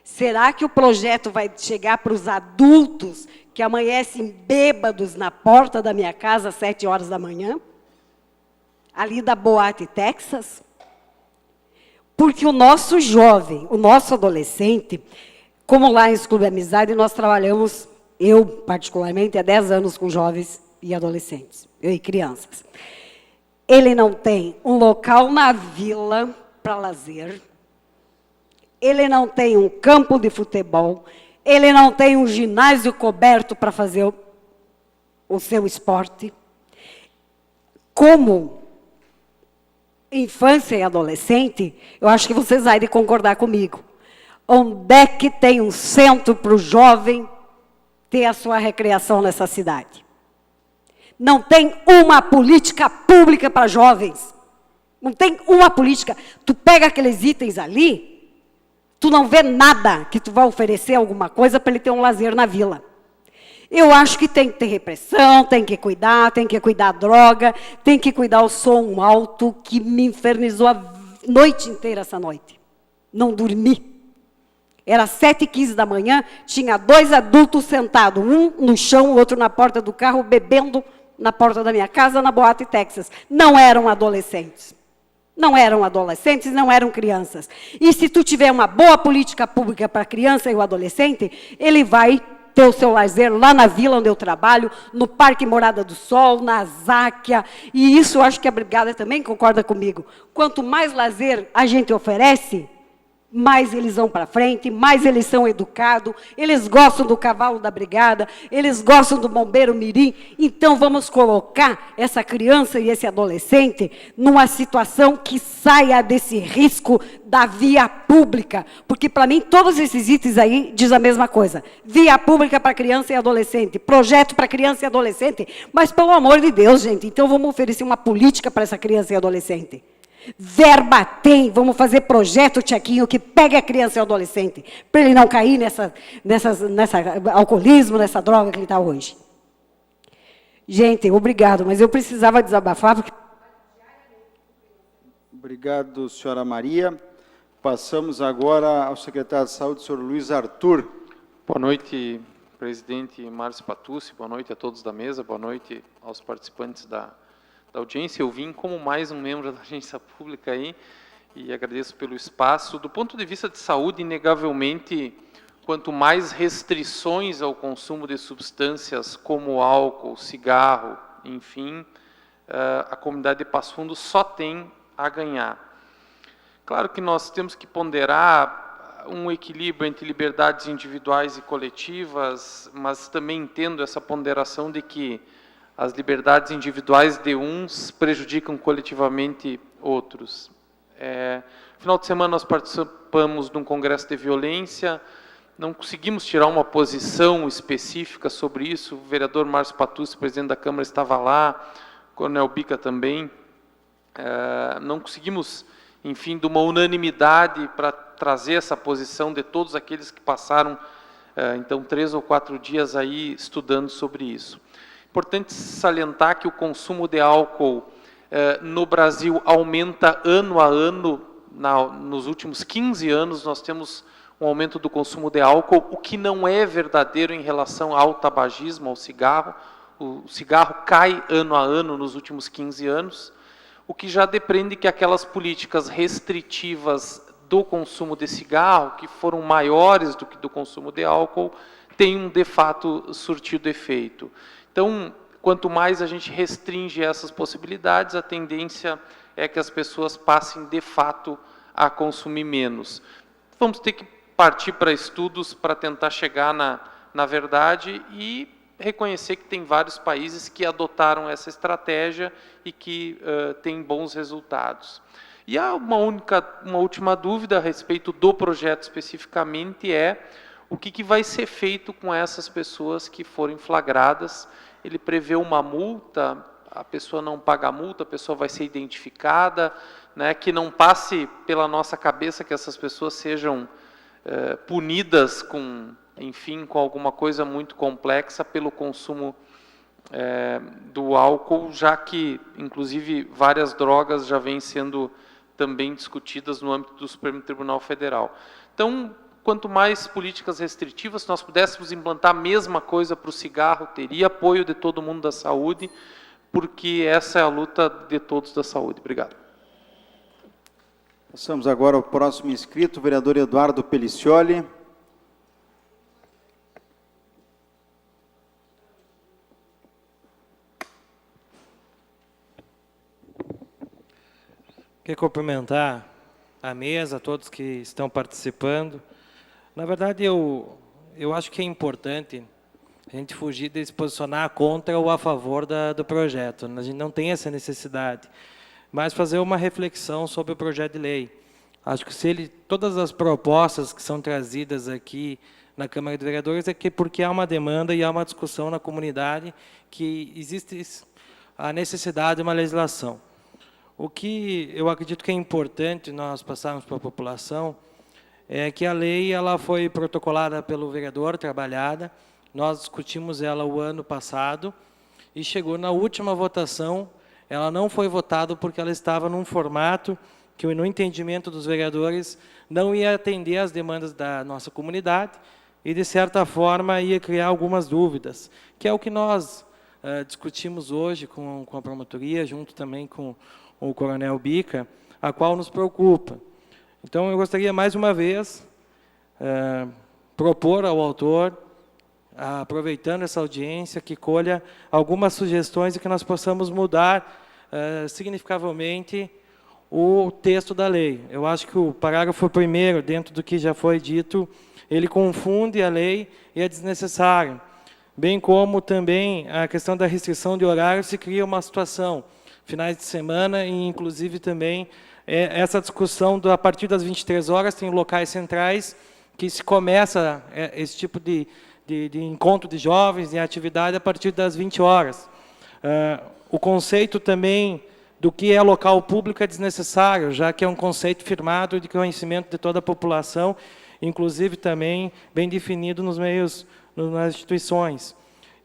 Será que o projeto vai chegar para os adultos que amanhecem bêbados na porta da minha casa às 7 horas da manhã? Ali da Boate Texas? Porque o nosso jovem, o nosso adolescente, como lá em Clube Amizade, nós trabalhamos, eu particularmente, há 10 anos com jovens e adolescentes, e crianças. Ele não tem um local na vila para lazer, ele não tem um campo de futebol, ele não tem um ginásio coberto para fazer o seu esporte. Como infância e adolescente, eu acho que vocês vão concordar comigo. Onde é que tem um centro para o jovem ter a sua recreação nessa cidade? Não tem uma política pública para jovens. Não tem uma política. Tu pega aqueles itens ali, tu não vê nada que tu vai oferecer alguma coisa para ele ter um lazer na vila. Eu acho que tem que ter repressão, tem que cuidar da droga, tem que cuidar o som alto, que me infernizou a noite inteira essa noite. Não dormi. Era 7h15 da manhã, tinha 2 adultos sentados, um no chão, o outro na porta do carro, bebendo na porta da minha casa, na Boate Texas. Não eram adolescentes. Não eram adolescentes, não eram crianças. E se tu tiver uma boa política pública para a criança e o adolescente, ele vai ter o seu lazer lá na vila onde eu trabalho, no Parque Morada do Sol, na Záquia, e isso eu acho que a Brigada também concorda comigo. Quanto mais lazer a gente oferece, mais eles vão para frente, mais eles são educados, eles gostam do cavalo da brigada, eles gostam do bombeiro mirim. Então, vamos colocar essa criança e esse adolescente numa situação que saia desse risco da via pública. Porque, para mim, todos esses itens aí diz a mesma coisa. Via pública para criança e adolescente, projeto para criança e adolescente. Mas, pelo amor de Deus, gente, então vamos oferecer uma política para essa criança e adolescente. Verba tem, vamos fazer projeto, Tchequinho, que pegue a criança e o adolescente, para ele não cair nessa alcoolismo, nessa droga que ele está hoje. Gente, obrigado, mas eu precisava desabafar. Porque... Obrigado, senhora Maria. Passamos agora ao secretário de Saúde, senhor Luiz Arthur. Boa noite, presidente Márcio Patucci, boa noite a todos da mesa, boa noite aos participantes da audiência. Eu vim como mais um membro da agência pública aí e agradeço pelo espaço. Do ponto de vista de saúde, inegavelmente, quanto mais restrições ao consumo de substâncias como álcool, cigarro, enfim, a comunidade de Passo Fundo só tem a ganhar. Claro que nós temos que ponderar um equilíbrio entre liberdades individuais e coletivas, mas também entendo essa ponderação de que as liberdades individuais de uns prejudicam coletivamente outros. No final de semana nós participamos de um congresso de violência, não conseguimos tirar uma posição específica sobre isso. O vereador Márcio Patucci, presidente da Câmara, estava lá, o coronel Bica também. Não conseguimos, enfim, de uma unanimidade para trazer essa posição de todos aqueles que passaram, então, 3 ou 4 dias aí estudando sobre isso. Importante salientar que o consumo de álcool no Brasil aumenta ano a ano. Nos últimos 15 anos, nós temos um aumento do consumo de álcool, o que não é verdadeiro em relação ao tabagismo, ao cigarro. O cigarro cai ano a ano nos últimos 15 anos, o que já depreende que aquelas políticas restritivas do consumo de cigarro, que foram maiores do que do consumo de álcool, tenham, de fato, surtido efeito. Então, quanto mais a gente restringe essas possibilidades, a tendência é que as pessoas passem, de fato, a consumir menos. Vamos ter que partir para estudos para tentar chegar na verdade e reconhecer que tem vários países que adotaram essa estratégia e que têm bons resultados. E há uma última dúvida a respeito do projeto especificamente o que vai ser feito com essas pessoas que forem flagradas. Ele prevê uma multa, a pessoa não paga a multa, a pessoa vai ser identificada, né, que não passe pela nossa cabeça que essas pessoas sejam punidas com, enfim, com alguma coisa muito complexa pelo consumo do álcool, já que, inclusive, várias drogas já vêm sendo também discutidas no âmbito do Supremo Tribunal Federal. Então, quanto mais políticas restritivas, se nós pudéssemos implantar a mesma coisa para o cigarro, teria apoio de todo mundo da saúde, porque essa é a luta de todos da saúde. Obrigado. Passamos agora ao próximo inscrito, o vereador Eduardo Pelicioli. Quero cumprimentar a mesa, todos que estão participando. Na verdade, eu acho que é importante a gente fugir de se posicionar contra ou a favor do projeto. A gente não tem essa necessidade. Mas fazer uma reflexão sobre o projeto de lei. Acho que todas as propostas que são trazidas aqui na Câmara de Vereadores porque há uma demanda e há uma discussão na comunidade que existe a necessidade de uma legislação. O que eu acredito que é importante nós passarmos para a população é que a lei ela foi protocolada pelo vereador, trabalhada, nós discutimos ela o ano passado e chegou na última votação, ela não foi votada porque ela estava num formato que, no entendimento dos vereadores, não ia atender às demandas da nossa comunidade e, de certa forma, ia criar algumas dúvidas, que é o que nós discutimos hoje com a promotoria, junto também com o coronel Bica, a qual nos preocupa. Então, eu gostaria, mais uma vez, propor ao autor, aproveitando essa audiência, que colha algumas sugestões e que nós possamos mudar significativamente o texto da lei. Eu acho que o parágrafo 1º, dentro do que já foi dito, ele confunde a lei e é desnecessário. Bem como também a questão da restrição de horário, se cria uma situação, finais de semana, e inclusive também essa discussão a partir das 23 horas, tem locais centrais que se começa esse tipo de encontro de jovens em atividade a partir das 20 horas. O conceito também do que é local público é desnecessário, já que é um conceito firmado de conhecimento de toda a população, inclusive também bem definido nos meios, nas instituições.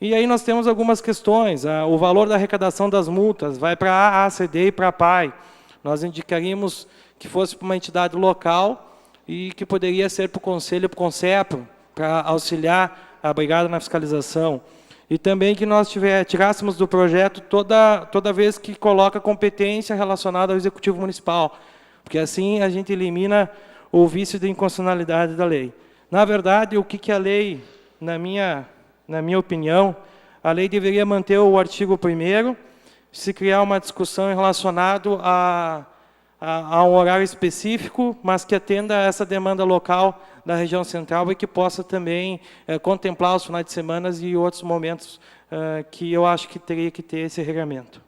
E aí nós temos algumas questões. O valor da arrecadação das multas vai para a ACD e para a PAI. Nós indicaríamos que fosse para uma entidade local e que poderia ser para o Conselho e para o Concepro, para auxiliar a Brigada na fiscalização. E também que nós tirássemos do projeto toda vez que coloca competência relacionada ao Executivo Municipal, porque assim a gente elimina o vício de inconstitucionalidade da lei. Na verdade, o que a lei, na minha opinião, a lei deveria manter o artigo 1º, se criar uma discussão relacionada a um horário específico, mas que atenda a essa demanda local da região central e que possa também contemplar os finais de semana e outros momentos que eu acho que teria que ter esse regramento.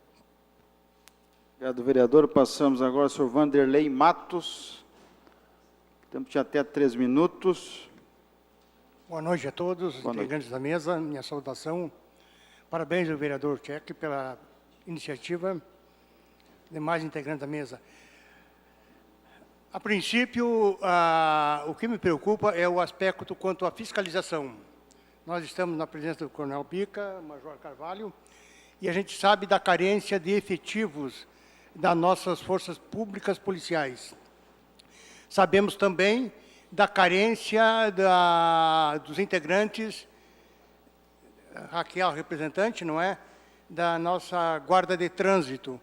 Obrigado, vereador. Passamos agora ao senhor Vanderlei Matos. O tempo tinha até 3 minutos. Boa noite a todos, integrantes da mesa. Minha saudação. Parabéns ao vereador Tchek pela iniciativa. Demais integrantes da mesa. A princípio, o que me preocupa é o aspecto quanto à fiscalização. Nós estamos na presença do Coronel Bica, Major Carvalho, e a gente sabe da carência de efetivos das nossas forças públicas policiais. Sabemos também da carência dos integrantes, Raquel, representante, não é? Da nossa guarda de trânsito.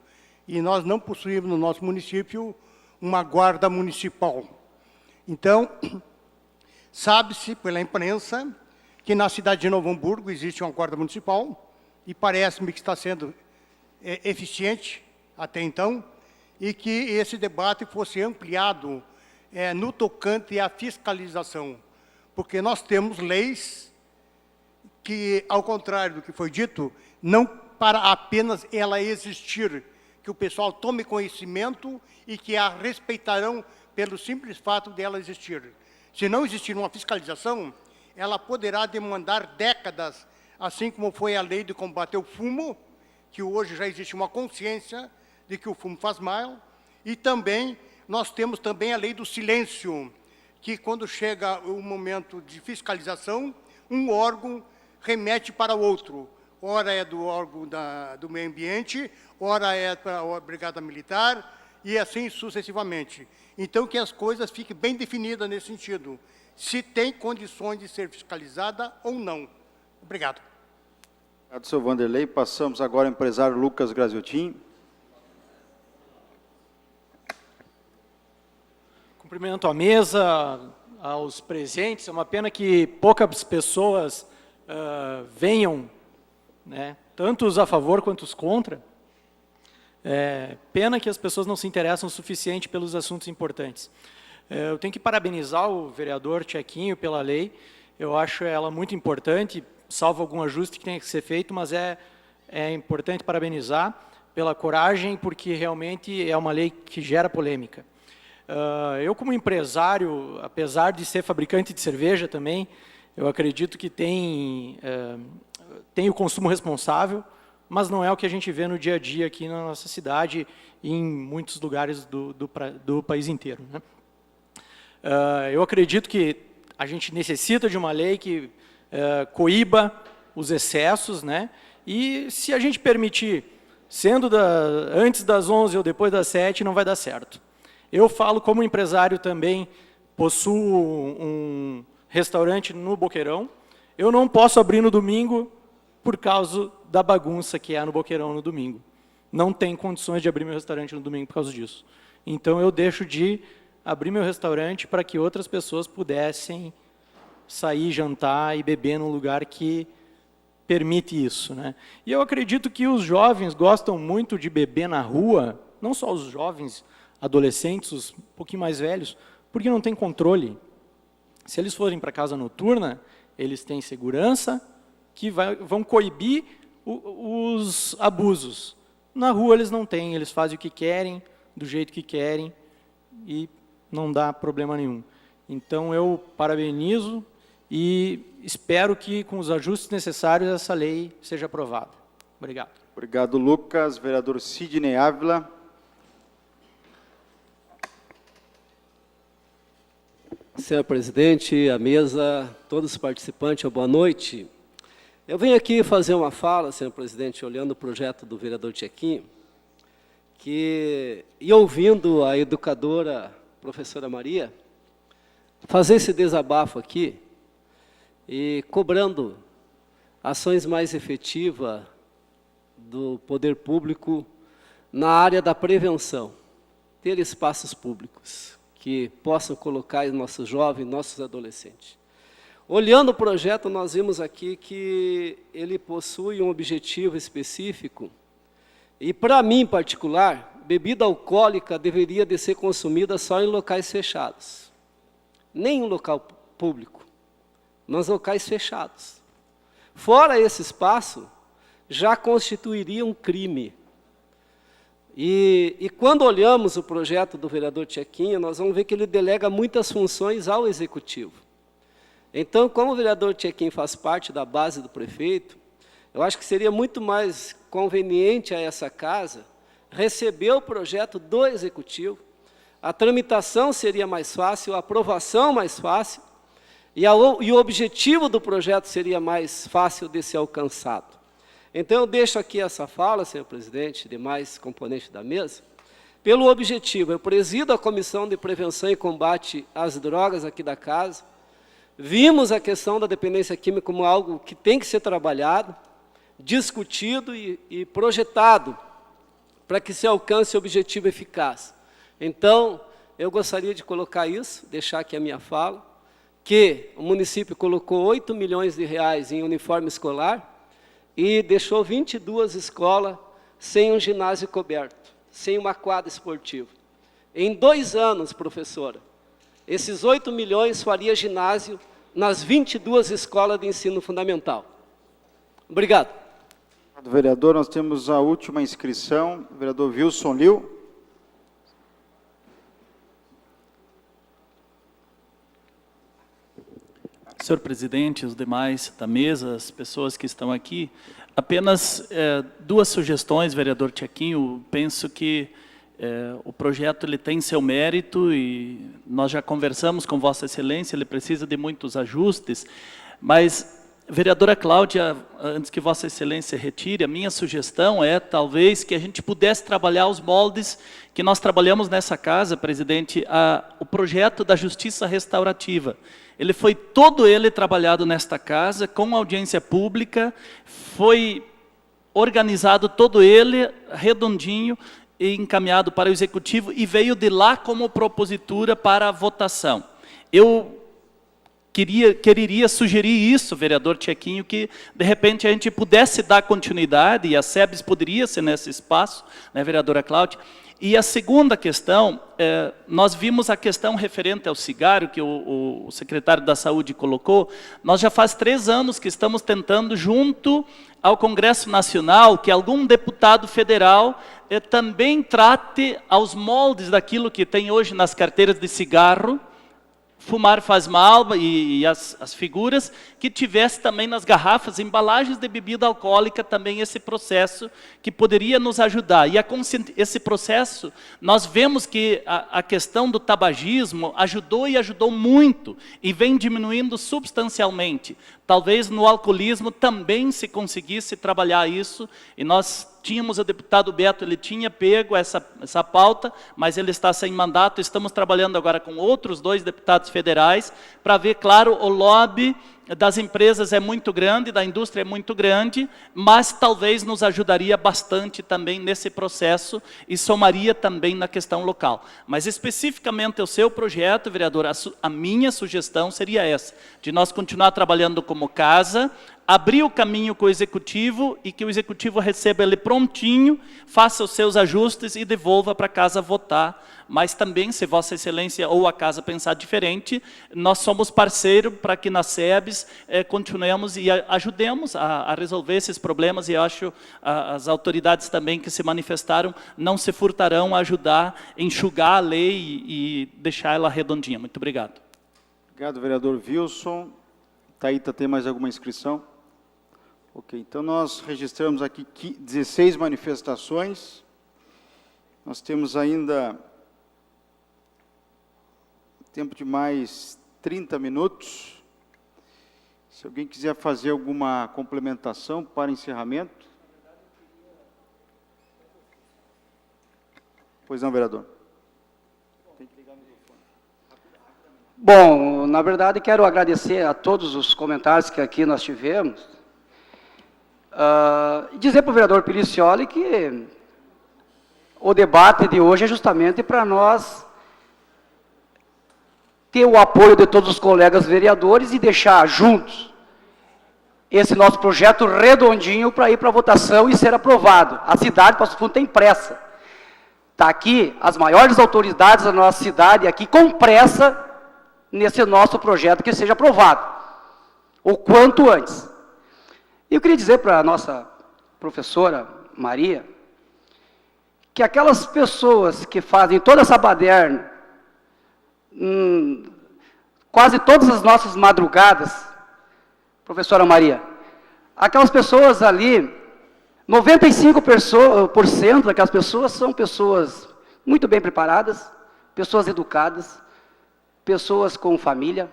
E nós não possuímos no nosso município uma guarda municipal. Então, sabe-se pela imprensa que na cidade de Novo Hamburgo existe uma guarda municipal e parece-me que está sendo eficiente até então e que esse debate fosse ampliado no tocante à fiscalização, porque nós temos leis que, ao contrário do que foi dito, não para apenas ela existir, que o pessoal tome conhecimento e que a respeitarão pelo simples fato de ela existir. Se não existir uma fiscalização, ela poderá demandar décadas, assim como foi a lei de combater o fumo, que hoje já existe uma consciência de que o fumo faz mal, e também nós temos também a lei do silêncio, que quando chega o momento de fiscalização, um órgão remete para o outro. Ora é do órgão do meio ambiente, ora é para a Brigada Militar, e assim sucessivamente. Então, que as coisas fiquem bem definidas nesse sentido, se tem condições de ser fiscalizada ou não. Obrigado. Obrigado, senhor Vanderlei. Passamos agora ao empresário Lucas Graziotin. Cumprimento a mesa, aos presentes. É uma pena que poucas pessoas venham, né, tanto os a favor quanto os contra. Pena que as pessoas não se interessam o suficiente pelos assuntos importantes. Eu tenho que parabenizar o vereador Tchequinho pela lei. Eu acho ela muito importante, salvo algum ajuste que tenha que ser feito, mas é importante parabenizar pela coragem, porque realmente é uma lei que gera polêmica. Eu, como empresário, apesar de ser fabricante de cerveja também, eu acredito que tem o consumo responsável, mas não é o que a gente vê no dia a dia aqui na nossa cidade e em muitos lugares do país inteiro, né? Eu acredito que a gente necessita de uma lei que coíba os excessos, né? E se a gente permitir, sendo antes das 11 ou depois das 7, não vai dar certo. Eu falo como empresário também, possuo um restaurante no Boqueirão. Eu não posso abrir no domingo por causa da bagunça que há no Boqueirão no domingo. Não tem condições de abrir meu restaurante no domingo por causa disso. então eu deixo de abrir meu restaurante para que outras pessoas pudessem sair, jantar e beber num lugar que permite isso, né? E eu acredito que os jovens gostam muito de beber na rua, não só os jovens, adolescentes, os um pouquinho mais velhos, porque não tem controle. Se eles forem para casa noturna, eles têm segurança que vão coibir os abusos. Na rua eles não têm, eles fazem o que querem, do jeito que querem, e não dá problema nenhum. Então eu parabenizo e espero que, com os ajustes necessários, essa lei seja aprovada. Obrigado. Obrigado, Lucas. Vereador Sidney Ávila. Senhor presidente, a mesa, todos os participantes, boa noite. Eu venho aqui fazer uma fala, senhor presidente, olhando o projeto do vereador Tchequinho, e ouvindo a educadora professora Maria fazer esse desabafo aqui e cobrando ações mais efetivas do poder público na área da prevenção, ter espaços públicos que possam colocar os nossos jovens, nossos adolescentes. Olhando o projeto, nós vimos aqui que ele possui um objetivo específico e, para mim em particular, bebida alcoólica deveria de ser consumida só em locais fechados. Nem em local público, mas locais fechados. Fora esse espaço, já constituiria um crime. E quando olhamos o projeto do vereador Tchequinho, nós vamos ver que ele delega muitas funções ao executivo. Então, como o vereador Tchequinho faz parte da base do prefeito, eu acho que seria muito mais conveniente a essa casa receber o projeto do executivo, a tramitação seria mais fácil, a aprovação mais fácil, e o objetivo do projeto seria mais fácil de ser alcançado. Então, eu deixo aqui essa fala, senhor presidente, demais componentes da mesa, pelo objetivo. Eu presido a Comissão de Prevenção e Combate às Drogas aqui da casa. Vimos a questão da dependência química como algo que tem que ser trabalhado, discutido e projetado para que se alcance o objetivo eficaz. Então, eu gostaria de colocar isso, deixar aqui a minha fala, que o município colocou 8 milhões de reais em uniforme escolar e deixou 22 escolas sem um ginásio coberto, sem uma quadra esportiva. Em 2 anos, professora, esses 8 milhões faria ginásio nas 22 escolas de ensino fundamental. Obrigado. Vereador, nós temos a última inscrição, o vereador Wilson Liu. Senhor presidente, os demais da mesa, as pessoas que estão aqui, apenas 2 sugestões, vereador Tchequinho. Penso que o projeto ele tem seu mérito e nós já conversamos com Vossa Excelência, ele precisa de muitos ajustes, mas, vereadora Cláudia, antes que Vossa Excelência retire, a minha sugestão é, talvez, que a gente pudesse trabalhar os moldes que nós trabalhamos nessa casa, presidente, o projeto da Justiça Restaurativa. Ele foi todo ele trabalhado nesta casa, com audiência pública, foi organizado todo ele, redondinho, e encaminhado para o Executivo, e veio de lá como propositura para a votação. Eu quereria sugerir isso, vereador Tchequinho, que de repente a gente pudesse dar continuidade, e a SEBS poderia ser nesse espaço, né, vereadora Cláudia. E a segunda questão, nós vimos a questão referente ao cigarro, que o secretário da Saúde colocou. Nós já faz 3 anos que estamos tentando, junto ao Congresso Nacional, que algum deputado federal também trate aos moldes daquilo que tem hoje nas carteiras de cigarro, fumar faz mal, e as figuras, que tivesse também nas garrafas, embalagens de bebida alcoólica, também esse processo que poderia nos ajudar. E esse processo, nós vemos que a questão do tabagismo ajudou e ajudou muito, e vem diminuindo substancialmente. Talvez no alcoolismo também se conseguisse trabalhar isso, e nós tínhamos o deputado Beto, ele tinha pego essa pauta, mas ele está sem mandato. Estamos trabalhando agora com outros 2 deputados federais para ver, claro, o lobby das empresas é muito grande, da indústria é muito grande, mas talvez nos ajudaria bastante também nesse processo e somaria também na questão local. Mas especificamente o seu projeto, vereador, a minha sugestão seria essa, de nós continuar trabalhando como casa, abrir o caminho com o Executivo e que o Executivo receba ele prontinho, faça os seus ajustes e devolva para a casa votar. Mas também, se Vossa Excelência ou a casa pensar diferente, nós somos parceiro para que na SEBS continuemos e ajudemos a resolver esses problemas, e eu acho as autoridades também que se manifestaram não se furtarão a ajudar, enxugar a lei e deixar ela redondinha. Muito obrigado. Obrigado, vereador Wilson. Thaíta, tem mais alguma inscrição? Ok, então nós registramos aqui 16 manifestações. Nós temos ainda tempo de mais 30 minutos. Se alguém quiser fazer alguma complementação para encerramento. Pois não, vereador. Bom, na verdade, quero agradecer a todos os comentários que aqui nós tivemos. E dizer para o vereador Pelicioli que o debate de hoje é justamente para nós ter o apoio de todos os colegas vereadores e deixar juntos esse nosso projeto redondinho para ir para a votação e ser aprovado. A cidade de Passo Fundo tem pressa. Está aqui as maiores autoridades da nossa cidade aqui com pressa nesse nosso projeto que seja aprovado, o quanto antes. E eu queria dizer para a nossa professora Maria, que aquelas pessoas que fazem toda essa baderna, quase todas as nossas madrugadas, professora Maria, aquelas pessoas ali, 95% daquelas pessoas são pessoas muito bem preparadas, pessoas educadas, pessoas com família.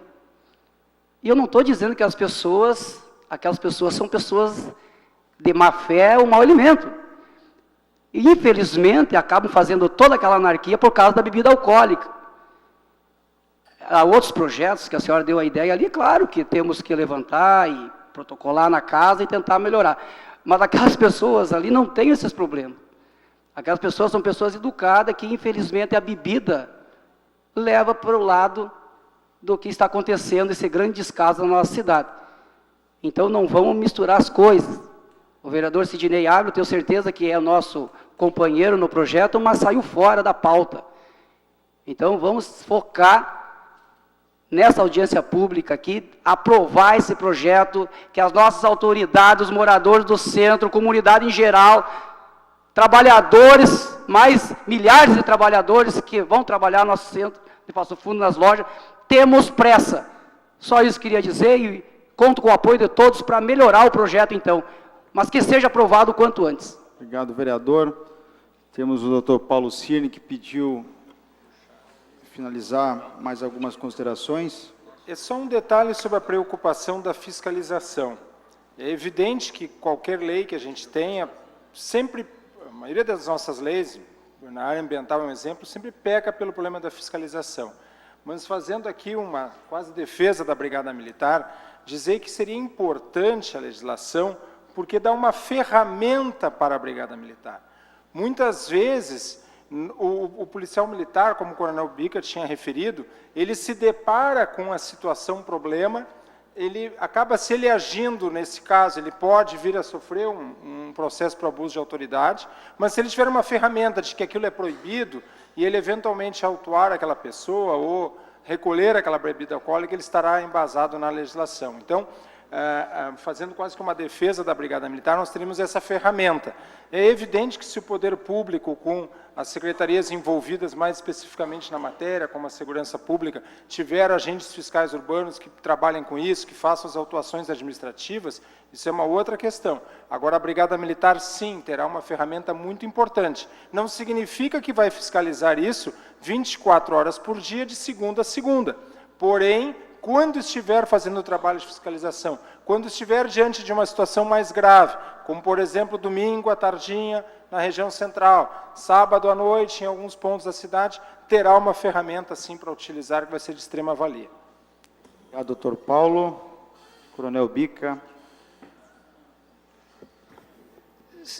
E eu não estou dizendo que aquelas pessoas são pessoas de má fé ou mau alimento. E, infelizmente, acabam fazendo toda aquela anarquia por causa da bebida alcoólica. Há outros projetos que a senhora deu a ideia ali, claro que temos que levantar e protocolar na casa e tentar melhorar. Mas aquelas pessoas ali não têm esses problemas. Aquelas pessoas são pessoas educadas que, infelizmente, a bebida leva para o lado do que está acontecendo, esse grande descaso na nossa cidade. Então, não vamos misturar as coisas. O vereador Sidney Ávila, tenho certeza que é o nosso companheiro no projeto, mas saiu fora da pauta. Então, vamos focar nessa audiência pública aqui, aprovar esse projeto, que as nossas autoridades, os moradores do centro, comunidade em geral, trabalhadores, mais milhares de trabalhadores que vão trabalhar no nosso centro de Passo Fundo, nas lojas, temos pressa. Só isso queria dizer e conto com o apoio de todos para melhorar o projeto, então, mas que seja aprovado o quanto antes. Obrigado, vereador. Temos o doutor Paulo Cirne, que pediu finalizar mais algumas considerações. É só um detalhe sobre a preocupação da fiscalização. É evidente que qualquer lei que a gente tenha, sempre, a maioria das nossas leis, na área ambiental é um exemplo, sempre peca pelo problema da fiscalização. Mas fazendo aqui uma quase defesa da Brigada Militar, dizer que seria importante a legislação, porque dá uma ferramenta para a Brigada Militar. Muitas vezes, o policial militar, como o coronel Bica tinha referido, ele se depara com a situação, problema, ele acaba, se ele agindo nesse caso, ele pode vir a sofrer um processo por abuso de autoridade, mas se ele tiver uma ferramenta de que aquilo é proibido, e ele eventualmente autuar aquela pessoa ou recolher aquela bebida alcoólica, ele estará embasado na legislação. Então, fazendo quase que uma defesa da Brigada Militar, nós teríamos essa ferramenta. É evidente que se o poder público, com as secretarias envolvidas mais especificamente na matéria, como a segurança pública, tiver agentes fiscais urbanos que trabalhem com isso, que façam as autuações administrativas, isso é uma outra questão. Agora, a Brigada Militar, sim, terá uma ferramenta muito importante. Não significa que vai fiscalizar isso 24 horas por dia, de segunda a segunda. Porém, quando estiver fazendo o trabalho de fiscalização, Quando estiver diante de uma situação mais grave, como, por exemplo, domingo à tardinha na região central, sábado à noite em alguns pontos da cidade, terá uma ferramenta, sim, para utilizar, que vai ser de extrema valia. Obrigado, doutor Paulo. Coronel Bica.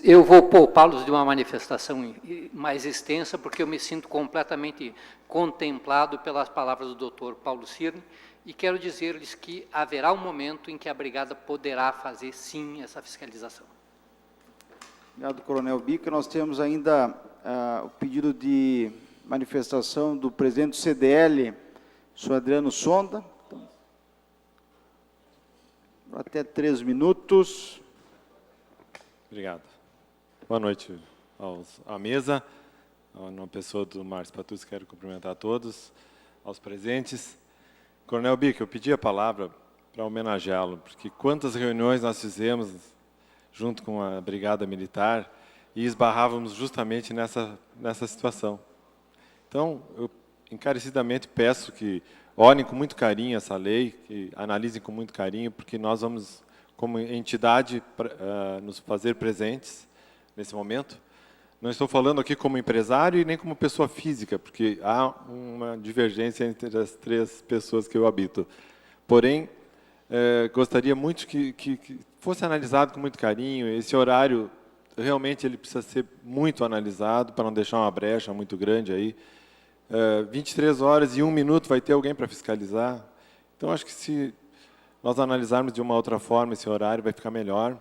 Eu vou poupá-los de uma manifestação mais extensa, porque eu me sinto completamente contemplado pelas palavras do doutor Paulo Cirne, e quero dizer-lhes que haverá um momento em que a Brigada poderá fazer, sim, essa fiscalização. Obrigado, Coronel Bica. Nós temos ainda o pedido de manifestação do presidente do CDL, senhor Adriano Sonda. Até 3 minutos. Obrigado. Boa noite à mesa. Na pessoa do Márcio Patucci, quero cumprimentar a todos, aos presentes. Coronel Bica, eu pedi a palavra para homenageá-lo, porque quantas reuniões nós fizemos junto com a Brigada Militar e esbarrávamos justamente nessa situação. Então, eu encarecidamente peço que olhem com muito carinho essa lei, que analisem com muito carinho, porque nós vamos, como entidade, nos fazer presentes nesse momento. Não estou falando aqui como empresário e nem como pessoa física, porque há uma divergência entre as 3 pessoas que eu habito. Porém, gostaria muito que fosse analisado com muito carinho. Esse horário, realmente, ele precisa ser muito analisado, para não deixar uma brecha muito grande aí. 23 horas e 1 minuto vai ter alguém para fiscalizar. Então, acho que se nós analisarmos de uma outra forma esse horário, vai ficar melhor.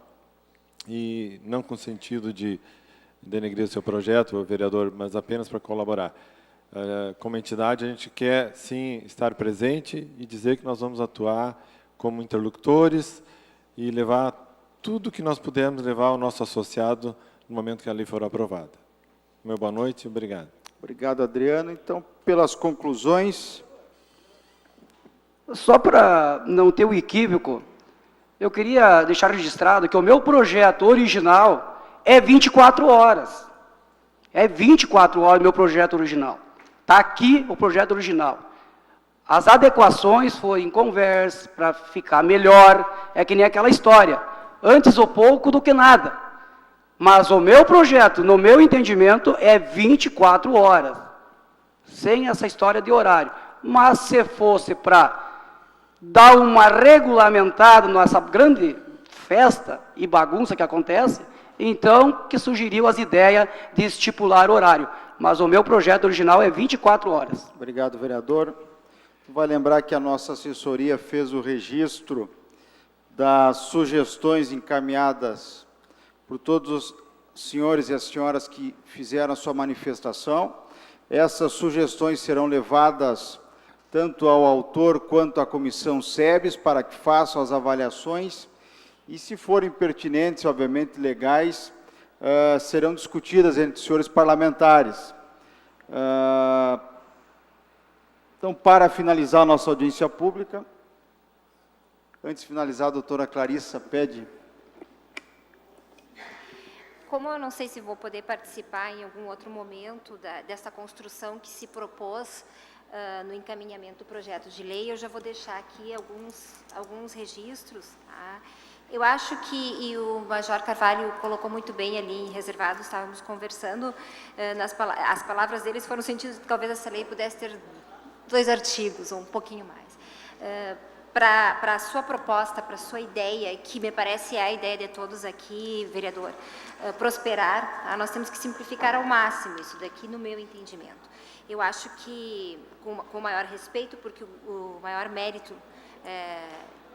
E não com sentido de denegrir o seu projeto, vereador, mas apenas para colaborar. Como entidade, a gente quer, sim, estar presente e dizer que nós vamos atuar como interlocutores e levar tudo que nós pudermos levar ao nosso associado no momento que a lei for aprovada. Meu boa noite e obrigado. Obrigado, Adriano. Então, pelas conclusões... Só para não ter o equívoco, eu queria deixar registrado que o meu projeto original é 24 horas. É 24 horas o meu projeto original. Está aqui o projeto original. As adequações foram em conversa, para ficar melhor, é que nem aquela história. Antes o pouco do que nada. Mas o meu projeto, no meu entendimento, é 24 horas. Sem essa história de horário. Mas se fosse para dar uma regulamentada nessa grande festa e bagunça que acontece, então que sugeriu as ideias de estipular horário. Mas o meu projeto original é 24 horas. Obrigado, vereador. Vai lembrar que a nossa assessoria fez o registro das sugestões encaminhadas por todos os senhores e as senhoras que fizeram a sua manifestação. Essas sugestões serão levadas tanto ao autor quanto à comissão SEBS para que façam as avaliações e, se forem pertinentes, obviamente legais, serão discutidas entre os senhores parlamentares. Então, para finalizar a nossa audiência pública, antes de finalizar, a doutora Clarissa pede... Como eu não sei se vou poder participar em algum outro momento dessa construção que se propôs no encaminhamento do projeto de lei, eu já vou deixar aqui alguns registros. Tá? Eu acho que, e o Major Carvalho colocou muito bem ali em reservado, estávamos conversando, as palavras deles foram no sentido de que talvez essa lei pudesse ter 2 artigos, ou um pouquinho mais. Para a sua proposta, para a sua ideia, que me parece é a ideia de todos aqui, vereador, prosperar, nós temos que simplificar ao máximo isso daqui, no meu entendimento. Eu acho que, com o maior respeito, porque o maior mérito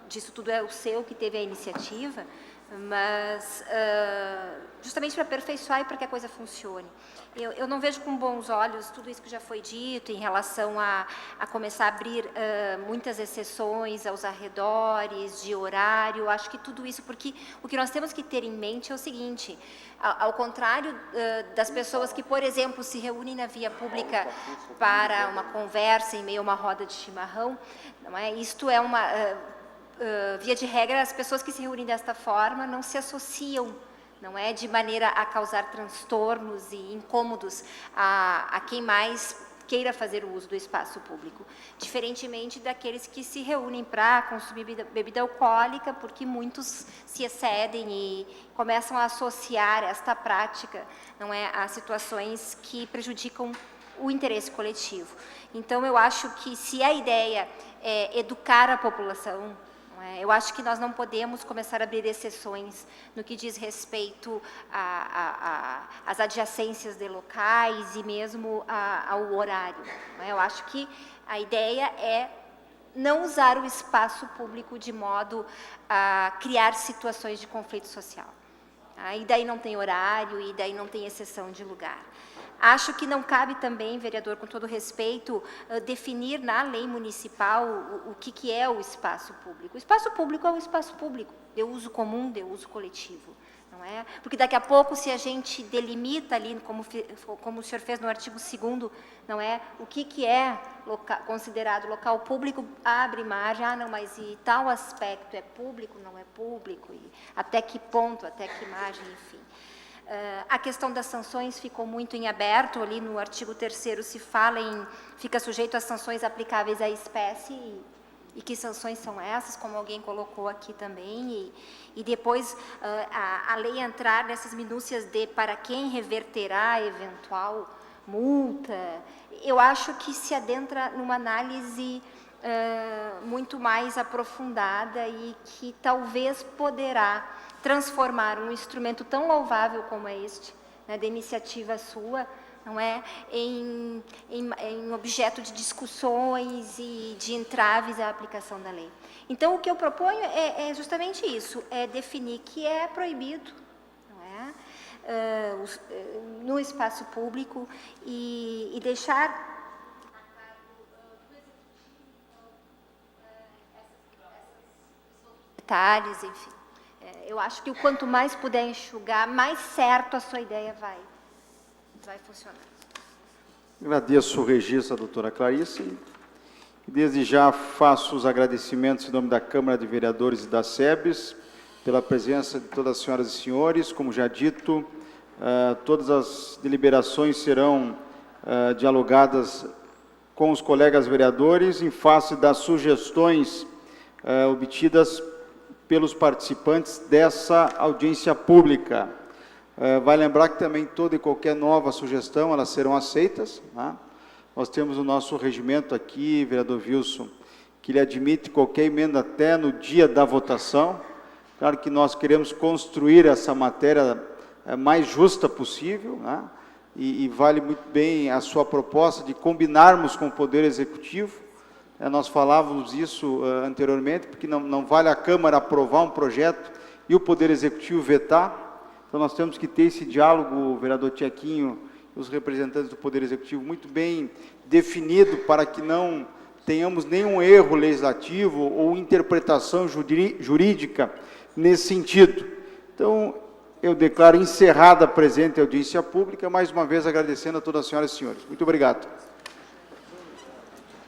disso tudo é o seu, que teve a iniciativa, mas justamente para aperfeiçoar e para que a coisa funcione. Eu não vejo com bons olhos tudo isso que já foi dito em relação a começar a abrir muitas exceções aos arredores de horário. Eu acho que tudo isso, porque o que nós temos que ter em mente é o seguinte, ao contrário das pessoas que, por exemplo, se reúnem na via pública para uma conversa em meio a uma roda de chimarrão, não é? Isto é uma... via de regra, as pessoas que se reúnem desta forma não se associam, não é, de maneira a causar transtornos e incômodos a quem mais queira fazer o uso do espaço público, diferentemente daqueles que se reúnem para consumir bebida alcoólica, porque muitos se excedem e começam a associar esta prática, não é, a situações que prejudicam o interesse coletivo. Então, eu acho que se a ideia é educar a população, eu acho que nós não podemos começar a abrir exceções no que diz respeito às adjacências de locais e mesmo ao horário. Eu acho que a ideia é não usar o espaço público de modo a criar situações de conflito social. E daí não tem horário, e daí não tem exceção de lugar. Acho que não cabe também, vereador, com todo respeito, definir na lei municipal o que é o espaço público. O espaço público é o espaço público, de uso comum, de uso coletivo. Não é? Porque daqui a pouco, se a gente delimita ali, como o senhor fez no artigo 2º, não é? O que é considerado local público, abre margem, não, mas e tal aspecto é público, não é público, e até que ponto, até que margem, enfim. A questão das sanções ficou muito em aberto, ali no artigo 3º se fala em, fica sujeito às sanções aplicáveis à espécie, e que sanções são essas, como alguém colocou aqui também, e depois a lei entrar nessas minúcias de para quem reverterá eventual multa. Eu acho que se adentra numa análise muito mais aprofundada e que talvez poderá transformar um instrumento tão louvável como este, né, de iniciativa sua, não é, em objeto de discussões e de entraves à aplicação da lei. Então, o que eu proponho é justamente isso, é definir que é proibido, não é, no espaço público e deixar detalhes, enfim. Eu acho que o quanto mais puder enxugar, mais certo a sua ideia vai funcionar. Agradeço o registro da doutora Clarice. E desde já faço os agradecimentos em nome da Câmara de Vereadores e da SEBS, pela presença de todas as senhoras e senhores. Como já dito, todas as deliberações serão dialogadas com os colegas vereadores em face das sugestões obtidas pelos participantes dessa audiência pública. Vai lembrar que também toda e qualquer nova sugestão, elas serão aceitas. Né? Nós temos o nosso regimento aqui, vereador Wilson, que ele admite qualquer emenda até no dia da votação. Claro que nós queremos construir essa matéria mais justa possível, né? E vale muito bem a sua proposta de combinarmos com o Poder Executivo. Nós falávamos isso anteriormente, porque não vale a Câmara aprovar um projeto e o Poder Executivo vetar. Então, nós temos que ter esse diálogo, vereador Tchequinho, e os representantes do Poder Executivo, muito bem definido, para que não tenhamos nenhum erro legislativo ou interpretação jurídica nesse sentido. Então, eu declaro encerrada a presente audiência pública, mais uma vez agradecendo a todas as senhoras e senhores. Muito obrigado.